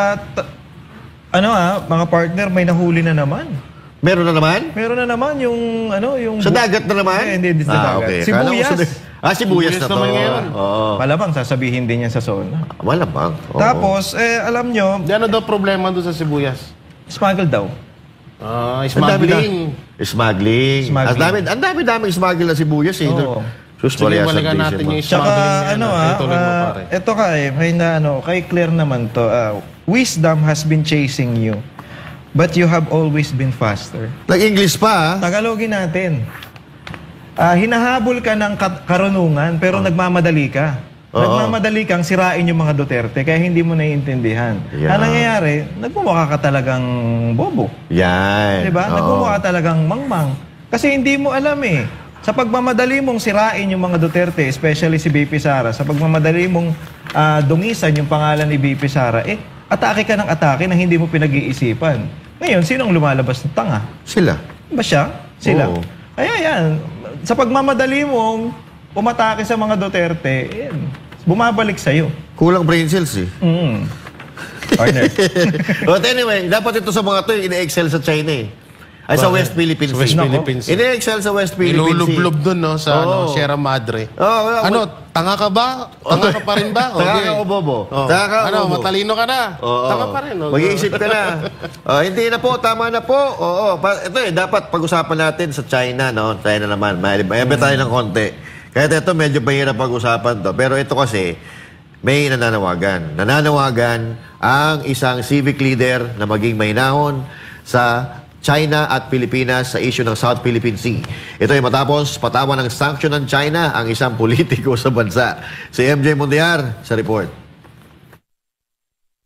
mga partner, may nahuli na naman. Meron na naman? Meron na naman yung sa dagat na naman? Hindi sa dagat. Okay. Sibuyas. Sibuyas na to. ngayon. Malamang sasabihin din yan sa zona. Malamang. Tapos, alam nyo, Ano daw problema doon sa sibuyas? smuggle daw. Smuggling. Smuggling. Ang dami-daming smuggle na sibuyas eh. Sus, Sige, balikan natin yung smuggling. Tsaka, ito kay Claire naman to, wisdom has been chasing you, but you have always been faster. Nag-English pa, Tagalogin natin. Hinahabol ka ng karunungan, pero nagmamadali ka. Nagmamadali kang sirain yung mga Duterte, kaya hindi mo naiintindihan. Ang nangyayari, nagmumukha ka talagang bobo. Yan. Diba? Nagmumukha ka talagang mangmang. Kasi hindi mo alam eh. Sa pagmamadali mong sirain yung mga Duterte, especially si BP Sara, sa pagmamadali mong dungisan yung pangalan ni BP Sara, atake ka ng atake na hindi mo pinag-iisipan. Ngayon, sinong lumalabas ng tanga? Sila. Ba siya? Sila. Kaya yan, sa pagmamadali mong umatake sa mga Duterte, bumabalik sa'yo. Kulang brain cells eh. Partner. But anyway, dapat ito sa mga to ine-excel sa China eh. Ay, sa West Philippines Sea. West Philippines Sea. Ine-excel sa West Philippines Sea. Ilulublob doon, no? Sa Sierra Madre. Tanga ka ba? Tanga ka pa rin ba? Tanga ka o bobo? Tanga ka o bobo? Matalino ka na. Tanga pa rin. Mag-iisip ka na. Hindi na po, tama na po. Ito dapat pag-usapan natin sa China, no? China naman. May tayo ng konti. Kaya ito, medyo mahirap pag-usapan to. Pero ito kasi, may nananawagan. Nananawagan ang isang civic leader na maging mahinahon sa China at Pilipinas sa issue ng South Philippine Sea. Ito ay matapos patawan ng sanction ng China ang isang politiko sa bansa. Si MJ Mundiar sa report.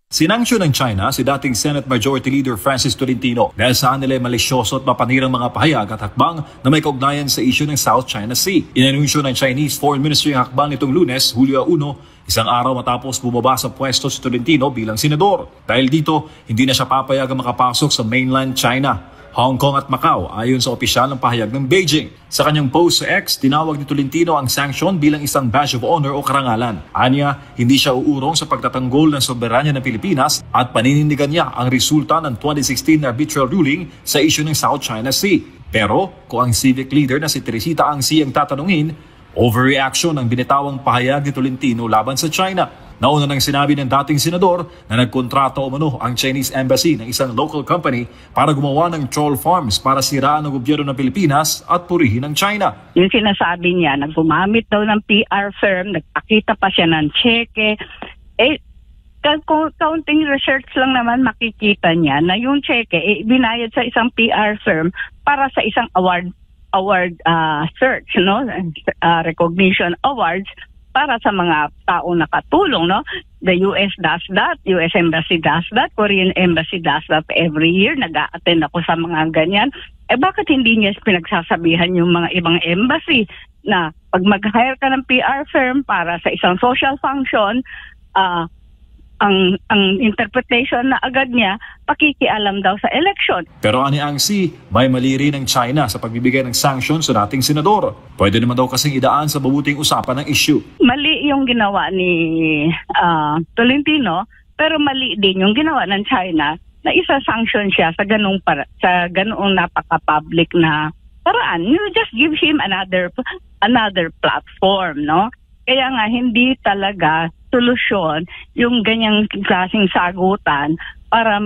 Sinanksyon ng China si dating Senate Majority Leader Francis Tolentino dahil sa nila malisyoso at mapanirang mga pahayag at hakbang na may kaugnayan sa issue ng South China Sea. Inanunsyo ng Chinese Foreign Ministry ang hakbang nitong Lunes, Hulyo 1, isang araw matapos bumaba sa pwesto si Tolentino bilang senador. Dahil dito, hindi na siya papayagang makapasok sa mainland China, Hong Kong at Macau ayon sa opisyal ng pahayag ng Beijing. Sa kanyang post sa X, tinawag ni Tolentino ang sanction bilang isang badge of honor o karangalan. Anya, hindi siya uurong sa pagtatanggol ng soberanya ng Pilipinas at paninindigan niya ang resulta ng 2016 arbitral ruling sa issue ng South China Sea. Pero kung ang civic leader na si Teresita Ang-si ang tatanungin, overreaction ang binitawang pahayag ni Tolentino laban sa China. Nauna nang sinabi ng dating senador na nagkontrato umano ang Chinese Embassy ng isang local company para gumawa ng troll farms para siraan ang gobyerno ng Pilipinas at purihin ng China. Yung sinasabi niya, naggumamit daw ng PR firm, nagpakita pa siya ng cheque. Counting research lang naman makikita niya na yung cheque binayad sa isang PR firm para sa isang award search, no? Recognition awards para sa mga taong nakatulong, no? The US does that, US Embassy does that, Korean Embassy does that every year. Nag-a-attend ako sa mga ganyan. Bakit hindi niya pinagsasabihan yung mga ibang embassy na pag mag-hire ka ng PR firm para sa isang social function, ang interpretation na agad niya, pakikialam daw sa election. Pero ani Ang Si, may mali rin ng China sa pagbibigay ng sanctions sa dating senador. Pwede naman daw kasing idaan sa mabuting usapan ng issue. Mali yung ginawa ni Tolentino, pero mali din yung ginawa ng China na isa-sanction siya sa ganung napaka-public na paraan. You just give him another platform, no? Kaya nga hindi talaga solusyon yung ganyang klaseng sagutan para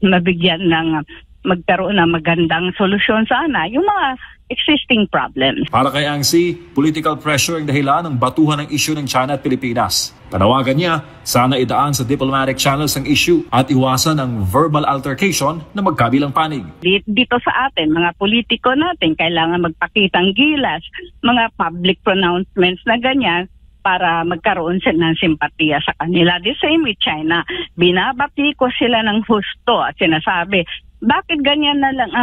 mabigyan ng magkaroon ng magandang solusyon sana yung mga existing problems. Para kay Ang Si, political pressure ang dahilan ng batuhan ng issue ng China at Pilipinas. Panawagan niya, sana idaan sa diplomatic channels ang issue at iwasan ang verbal altercation na magkabilang panig. Dito sa atin, mga politiko natin, kailangan magpakitang gilas, mga public pronouncements na ganyan, para magkaroon ng simpatiya sa kanila. The same with China. Binabati ko sila ng husto at sinasabi, bakit ganyan na lang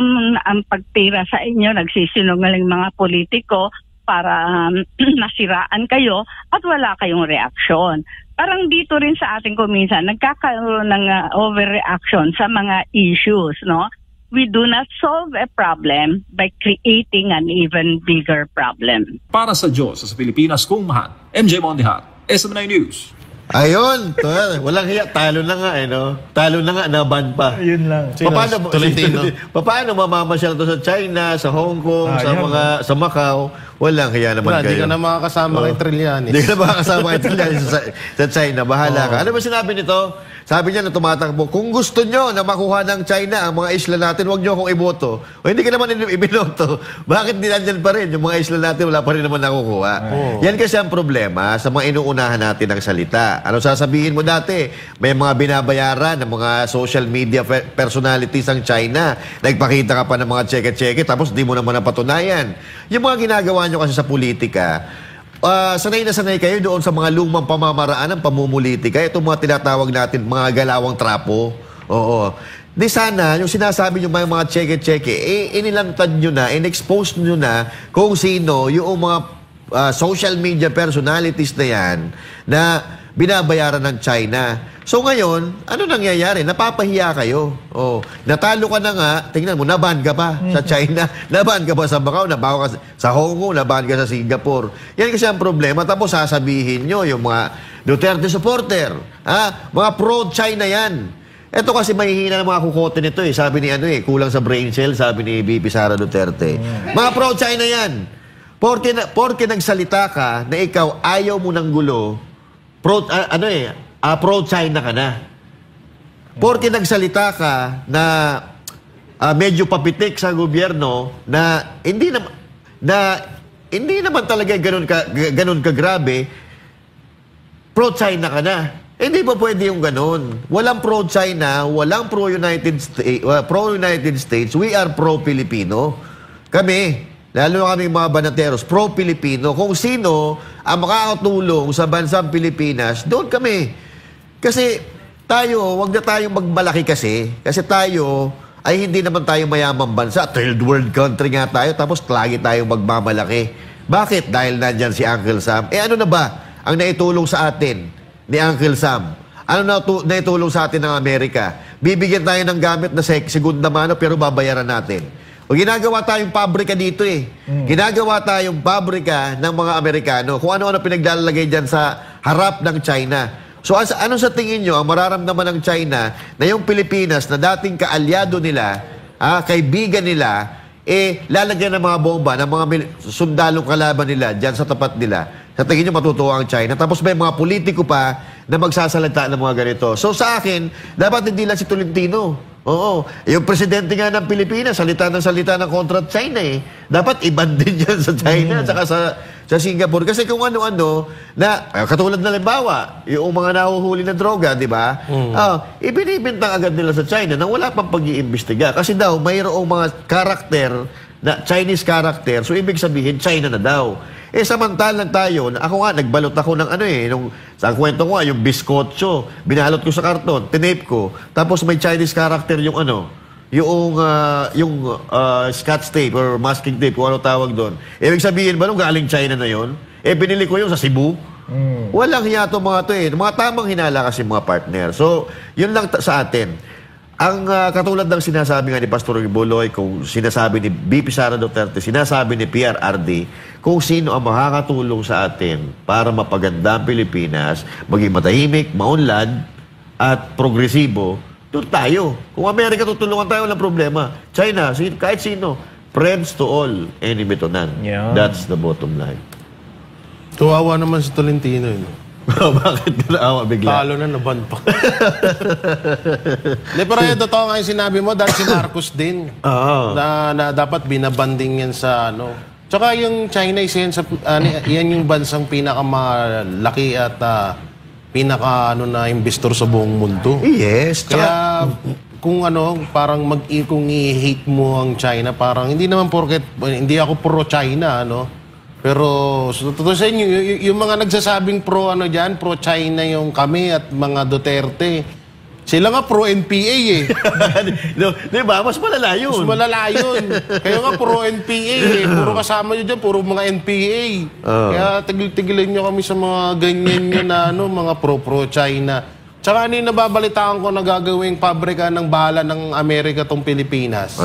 ang pagtira sa inyo, nagsisinungaling mga politiko para nasiraan kayo at wala kayong reaksyon. Parang dito rin sa ating kuminsan, nagkakaroon ng overreaction sa mga issues, no? We do not solve a problem by creating an even bigger problem. Para sa Diyos, sa Pilipinas kung mahal, MJ Mondihat, SMNI News. Ayun, walang hiya. Talo na nga, no? Talo na nga, naban pa. Ayun lang. Paano mamamasyal to sa China, sa Hong Kong, sa Macau? Walang hiya naman kayo. Hindi ka na makakasama kay Trillanes. Hindi ka na makakasama kay Trillanes sa China. Bahala ka. Ano ba sinabi nito? Sabi niya na tumatakbo, kung gusto nyo na makuha ng China ang mga isla natin, huwag nyo akong iboto. O hindi ka naman ibinoto. Bakit di nandyan pa rin? Yung mga isla natin, wala pa rin naman nakukuha. Yan kasi ang problema sa mga inuunahan natin ng salita. Ano sasabihin mo dati? May mga binabayaran ng mga social media personalities ng China. Nagpakita ka pa ng mga cheque-cheque, tapos di mo naman napatunayan. Yung mga ginagawa nyo kasi sa politika, sanay na sanay kayo doon sa mga lumang pamamaraan ng pamumulitika. Ito mga tinatawag natin mga galawang trapo. Oo. Di sana, yung sinasabi nyo mga cheque-cheque, inilantad nyo na, in-expose nyo na kung sino yung mga social media personalities na yan na binabayaran ng China. So ngayon, ano nangyayari? Napapahiya kayo. Oh, natalo ka na nga, tingnan mo, naban ka pa sa China, naban ka pa sa Macau, naban ka sa Hong Kong, naban ka sa Singapore. Yan kasi ang problema. Tapos sasabihin nyo, yung mga Duterte supporter, mga pro-China yan. Ito kasi mahihina ng mga kukote nito eh. Sabi ni kulang sa brain cell, sabi ni VP Sara Duterte. Mga pro-China yan. Porke nagsalita ka na ikaw ayaw mo ng gulo, pro-China ka na. Porke nagsalita ka na medyo papitik sa gobyerno na hindi naman talaga ganun ka grabe, pro-China ka na. Hindi ba pwede yung ganun? Walang pro-China, walang pro-United States, we are pro-Filipino. Kami, lalo na kami mga banateros, pro-Pilipino. Kung sino ang makakatulong sa bansang Pilipinas, doon kami. Kasi tayo, wag na tayong magmalaki kasi. Kasi tayo ay hindi naman tayo mayamang bansa. Third world country nga tayo, tapos lagi tayong magmamalaki. Bakit? Dahil nandyan si Uncle Sam. Ano na ba ang naitulong sa atin ni Uncle Sam? Ano na naitulong sa atin ng Amerika? Bibigyan tayo ng gamit na segunda mano pero babayaran natin. O ginagawa tayong pabrika dito eh. Ginagawa tayong pabrika ng mga Amerikano. Kung ano-ano pinaglalagay dyan sa harap ng China. So ano sa tingin nyo ang mararamdaman ng China na yung Pilipinas na dating kaalyado nila, kaibigan nila, lalagyan ng mga bomba ng mga sundalong kalaban nila dyan sa tapat nila. Sa tingin nyo matutuwa ang China. Tapos may mga politiko pa na magsasalita ng mga ganito. So sa akin, dapat hindi lang si Tolentino. Oo. Yung presidente nga ng Pilipinas, salita ng kontra China eh. Dapat iban din yan sa China at saka sa Singapore. Kasi kung ano-ano, na katulad na limbawa, yung mga nahuhuli na droga, di ba? Ibinibintang agad nila sa China na wala pang pag-iimbestiga. Kasi daw, mayroong mga karakter, na Chinese character, so ibig sabihin, China na daw. Samantalang tayo, ako nga, nagbalot ako ng sa kwento ko yung biskotso, binalot ko sa karton, tinape ko, tapos may Chinese character yung scotch tape or masking tape, kung ano tawag doon. Ibig sabihin ba nung galing China na yon? Binili ko yung sa Cebu. Walang hiya to mga to Mga tamang hinala kasi mga partner. So, yun lang sa atin. Ang katulad ng sinasabi nga ni Pastor Buloy, kung sinasabi ni BP Sara Duterte, sinasabi ni PRRD, kung sino ang makakatulong sa atin para mapaganda ang Pilipinas, maging matahimik, maunlad, at progresibo, doon tayo. Kung Amerika tutulungan tayo, walang problema. China, kahit sino, friends to all, enemy to none. Yeah. That's the bottom line. Tuwawa naman si Tolentino yun. Bakit naawa bigla? Talo na, naban pa. Pero yun, totoo nga yung sinabi mo, dahil si Marcos din. Na dapat binabanding yan sa Tsaka yung China, yan yung bansang pinakamalaki at pinaka investor sa buong mundo. Yes. Kaya kung parang kung i-hate mo ang China, parang hindi naman porket, hindi ako pro-China, Pero totoo sa inyo, yung mga nagsasabing pro-China yung kami at mga Duterte, sila nga pro-NPA Di ba? Mas malala yun. Mas malala yun. Kayo nga pro-NPA Puro kasama nyo dyan, puro mga NPA. Kaya tigil-tigilan nyo kami sa mga ganyan nyo na mga pro-China. Tsaka nababalitaan ko na gagawing pabrika ng bala ng Amerika tong Pilipinas.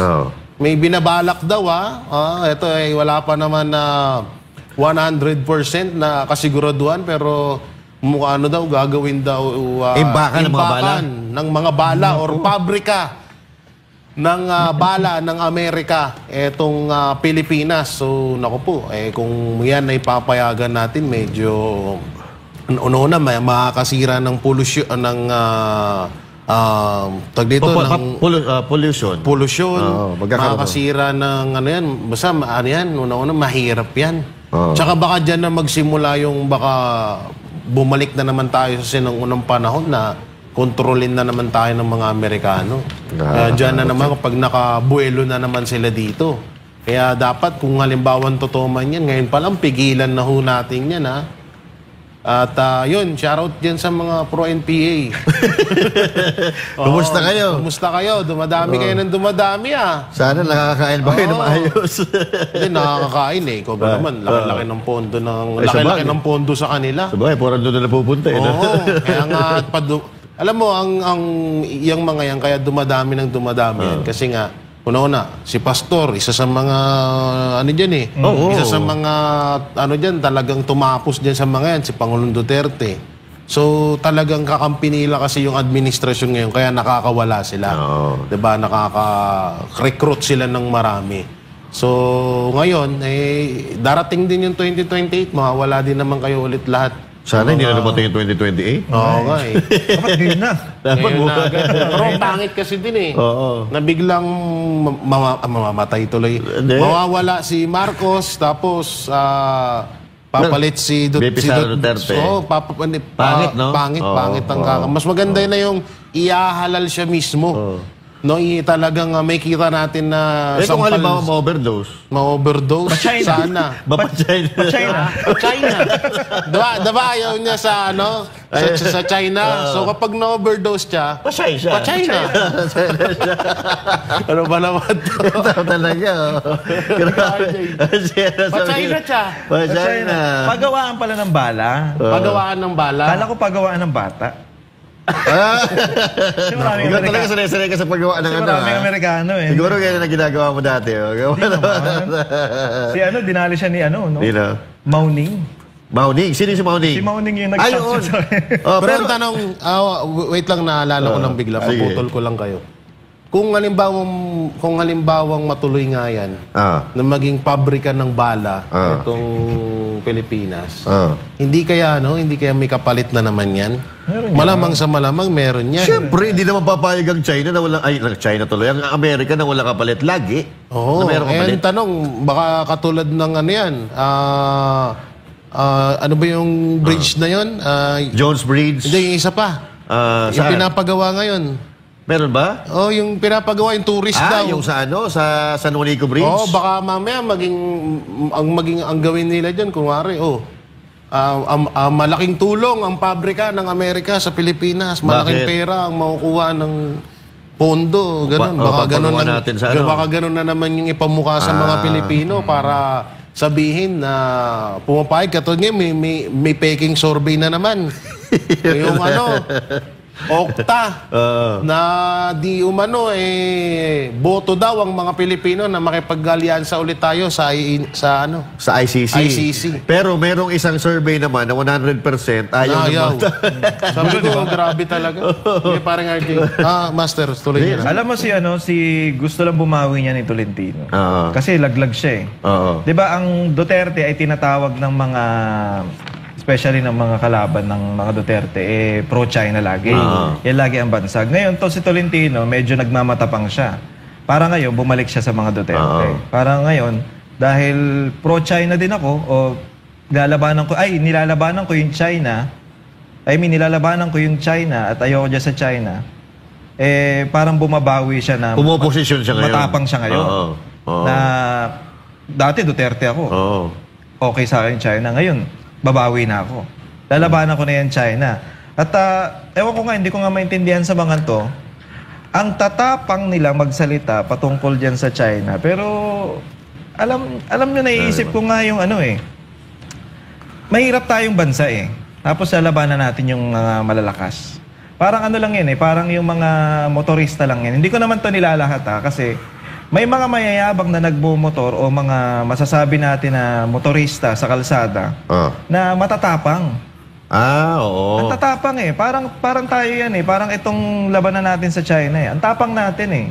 May binabalak daw ito wala pa naman na 100% na kasiguraduhan, pero mukha daw gagawin daw imbakan ng mga bala or pabrika ng bala ng Amerika etong Pilipinas. So naku po, kung yan ay papayagan natin, medyo una makakasira ng pollution ng pollution, makakasira ng basta una mahirap yan. Tsaka baka dyan na magsimula yung bumalik na naman tayo sa sinungunang panahon na kontrolin na naman tayo ng mga Amerikano. Dyan na naman kapag nakabuelo na naman sila dito. Kaya dapat kung halimbawa totoo man yan, ngayon palang pigilan na ho natin yan At yun, shoutout dyan sa mga pro-NPA. Kumusta kayo? Kumusta kayo? Dumadami kayo ng dumadami Sana nakakakain ba kayo na maayos? Hindi, nakakakain Ikaw ba naman, laki-laki ng pondo laki-laki ng pondo sa kanila. Sabagay, puro doon na napupunta Kaya nga, alam mo, yung mga yan, kaya dumadami ng dumadami yan. Kasi nga, una-una, si Pastor, isa sa mga, dyan isa sa mga, dyan, talagang tumapos dyan sa mga yan, si Pangulong Duterte. So, talagang kakampi nila kasi yung administrasyon ngayon, kaya nakakawala sila. Diba? Nakaka-recruit sila ng marami. So, ngayon, darating din yung 2028, mawawala din naman kayo ulit lahat. Sana hindi na dumating yung 2028. Oo nga Dapat ngayon na. Dapat pero pangit kasi din na biglang mamamatay tuloy. Mawawala si Marcos, tapos papalit si Duterte. Pangit, no? Pangit ang mas maganda na yung ihahalal siya mismo. Talagang may kita natin na kung halimbawa ma-overdose. Ma-overdose? Sana. Pa-China. Diba ayaw niya sa China. So kapag na-overdose siya, pa-China. Ano ba naman ito? Ito talaga. Pa-China siya. Pa-China. Pagawaan pala ng bala. Pagawaan ng bala? Kala ko pagawaan ng bata. Ikaw talaga sanay ka sa paggawa ng maraming Amerikano Siguro ganyan na ginagawa mo dati. Si dinali siya ni Mauning. Mauning? Sino si Mauning? Si Mauning yung nag-chat sa Pero ang tanong, wait lang, naalala ko lang bigla, paputol ko lang kayo. Kung halimbawang matuloy nga yan, na maging pabrika ng bala itong Pilipinas, hindi kaya may kapalit na naman yan? Malamang sa malamang meron yan. Siyempre, hindi naman papayag ang China na walang, China tuloy, ang Amerika na walang kapalit lagi. Oo, ang tanong, baka katulad ng ano ba yung bridge na yun? Jones Bridge? Hindi, yung isa pa. Yung pinapagawa ngayon. Meron ba? Oh, yung pinapagawa yung tourist daw. Yung sa ano, sa San Juanico Bridge? Oh, baka mamaya ang gawin nila diyan kunwari, malaking tulong ang pabrika ng Amerika sa Pilipinas. Malaking pera ang makukuha ng pondo, ganun. Baka ganun na naman yung ipamukha sa mga Pilipino para sabihin na pumapayag. Katulad ngayon, may peking survey na naman. Yung Okta na di umano boto daw ang mga Pilipino na makipag-alyansa ulit tayo sa ICC. Pero merong isang survey naman na 100% ayaw. Sabi ko, grabe talaga. Parang RJ. Master, tuloy niya. Alam mo si gusto lang bumawi niya ni Tolentino. Kasi laglag siya eh. 'Di ba ang Duterte ay tinatawag ng mga especially ng mga kalaban ng mga Duterte, pro-China lagi. Yan lagi ang bansag. Ngayon, si Tolentino, medyo nagmamatapang siya. Para ngayon, bumalik siya sa mga Duterte. Para ngayon, dahil pro-China din ako, nilalabanan ko yung China, nilalabanan ko yung China at ayoko dyan sa China, parang bumabawi siya na pumoposisyon siya ngayon. Matapang siya ngayon. Na dati Duterte ako. Okay sa akin China. Ngayon, babawi na ako. Lalabanan ko na yan China. At ewan ko nga, hindi ko nga maintindihan sa mga to. Ang tatapang nila magsalita patungkol dyan sa China. Pero alam nyo, naiisip ko nga yung mahirap tayong bansa Tapos lalabanan natin yung malalakas. Parang lang yan parang yung mga motorista lang yan. Hindi ko naman to nilalahat kasi may mga mayayabang na nagbumotor o mga masasabi natin na motorista sa kalsada na matatapang. Oo. Ang tatapang Parang tayo yan Parang itong labanan natin sa China Ang tapang natin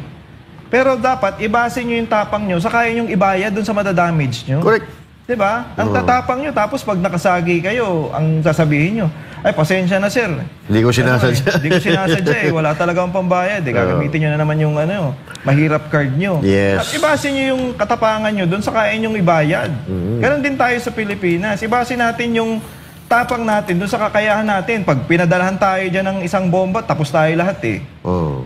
Pero dapat ibasin nyo yung tapang nyo sa kaya nyong ibayad dun sa madadamage nyo. Correct. Diba? Ang tatapang nyo, tapos pag nakasagi kayo, ang sasabihin nyo, ay, pasensya na sir. Hindi ko sinasadya. Hindi ko sinasadya Wala talagang pambayad Gagamitin nyo na naman yung mahirap card nyo. Yes. At ibasin nyo yung katapangan nyo doon sa kaya nyong ibayad. Ganon din tayo sa Pilipinas. Ibasin natin yung tapang natin doon sa kakayahan natin. Pag pinadalahan tayo dyan ng isang bomba, tapos tayo lahat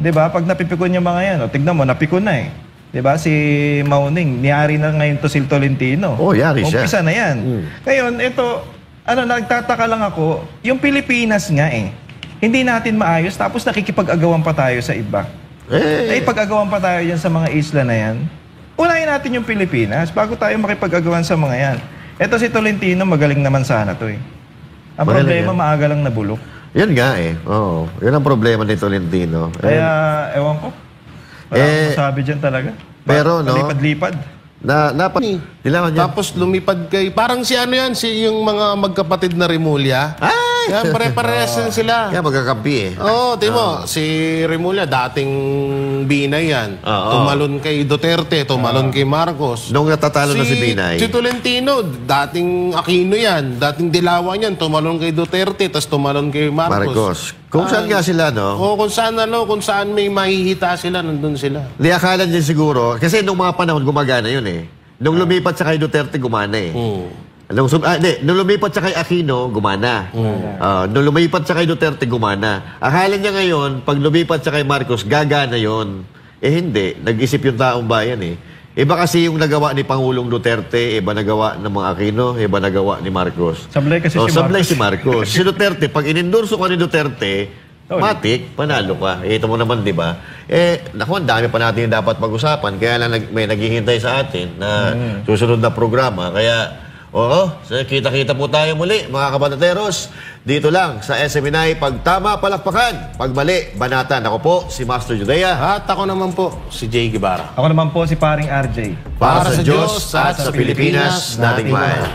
Diba? Pag napipikon yung mga yan, tignan mo, napikon na Diba? Si Mauning, niyari na ngayon to si Tolentino. Yari siya. Umpisa na yan. Ngayon, ito, nagtataka lang ako, yung Pilipinas nga hindi natin maayos, tapos nakikipag-agawan pa tayo sa iba. Pag-agawan pa tayo dyan sa mga isla na yan. Unahin natin yung Pilipinas bago tayo makipag-agawan sa mga yan. Ito si Tolentino, magaling naman sana to Ang problema, maaga lang nabulok. Yan nga Yan ang problema ni Tolentino. Kaya, ewan ko. Wala masabi dyan talaga. Pero, Palipad-lipad. Tapos lumipad kay... Parang si yung mga magkapatid na Rimulya. Yan, pare-parehas sila. Kaya magkakampi Timo, si Rimulya, dating Binay yan. Tumalon kay Duterte, tumalon kay Marcos. Nung natatalo na si Binay. Si Tolentino, dating Aquino yan, dating Dilawan yan, tumalon kay Duterte, tapos tumalon kay Marcos. Kung saan nga sila, kung saan may mahihita sila, nandun sila. Di akala din siguro, kasi nung mga panahon gumagana yun Nung lumipat sa kay Duterte, gumana Nung lumipat sa kay Aquino, gumana. Nung lumipat sa kay Duterte, gumana. Akala niya ngayon, pag lumipat sa kay Marcos, gagana yon. Hindi. Nag-isip yung taong bayan Iba kasi yung nagawa ni Pangulong Duterte, iba nagawa ng mga Aquino, iba nagawa ni Marcos. Sablay kasi si Marcos. Si Duterte, pag inendorso ka ni Duterte, matik, panalo ka. Ito mo naman, di ba? Naku, ang dami pa natin yung dapat pag-usapan. Kaya lang may naghihintay sa atin na susunod na programa. Kaya, kita-kita po tayo muli, mga kabanateros. Dito lang sa SMNI, pag tama, palakpakan. Pag mali, banatan. Ako po, si Master Judea. At ako naman po, si Jay Guevara. Ako naman po, si Paring RJ. Para sa Diyos at sa Pilipinas, nating mahal.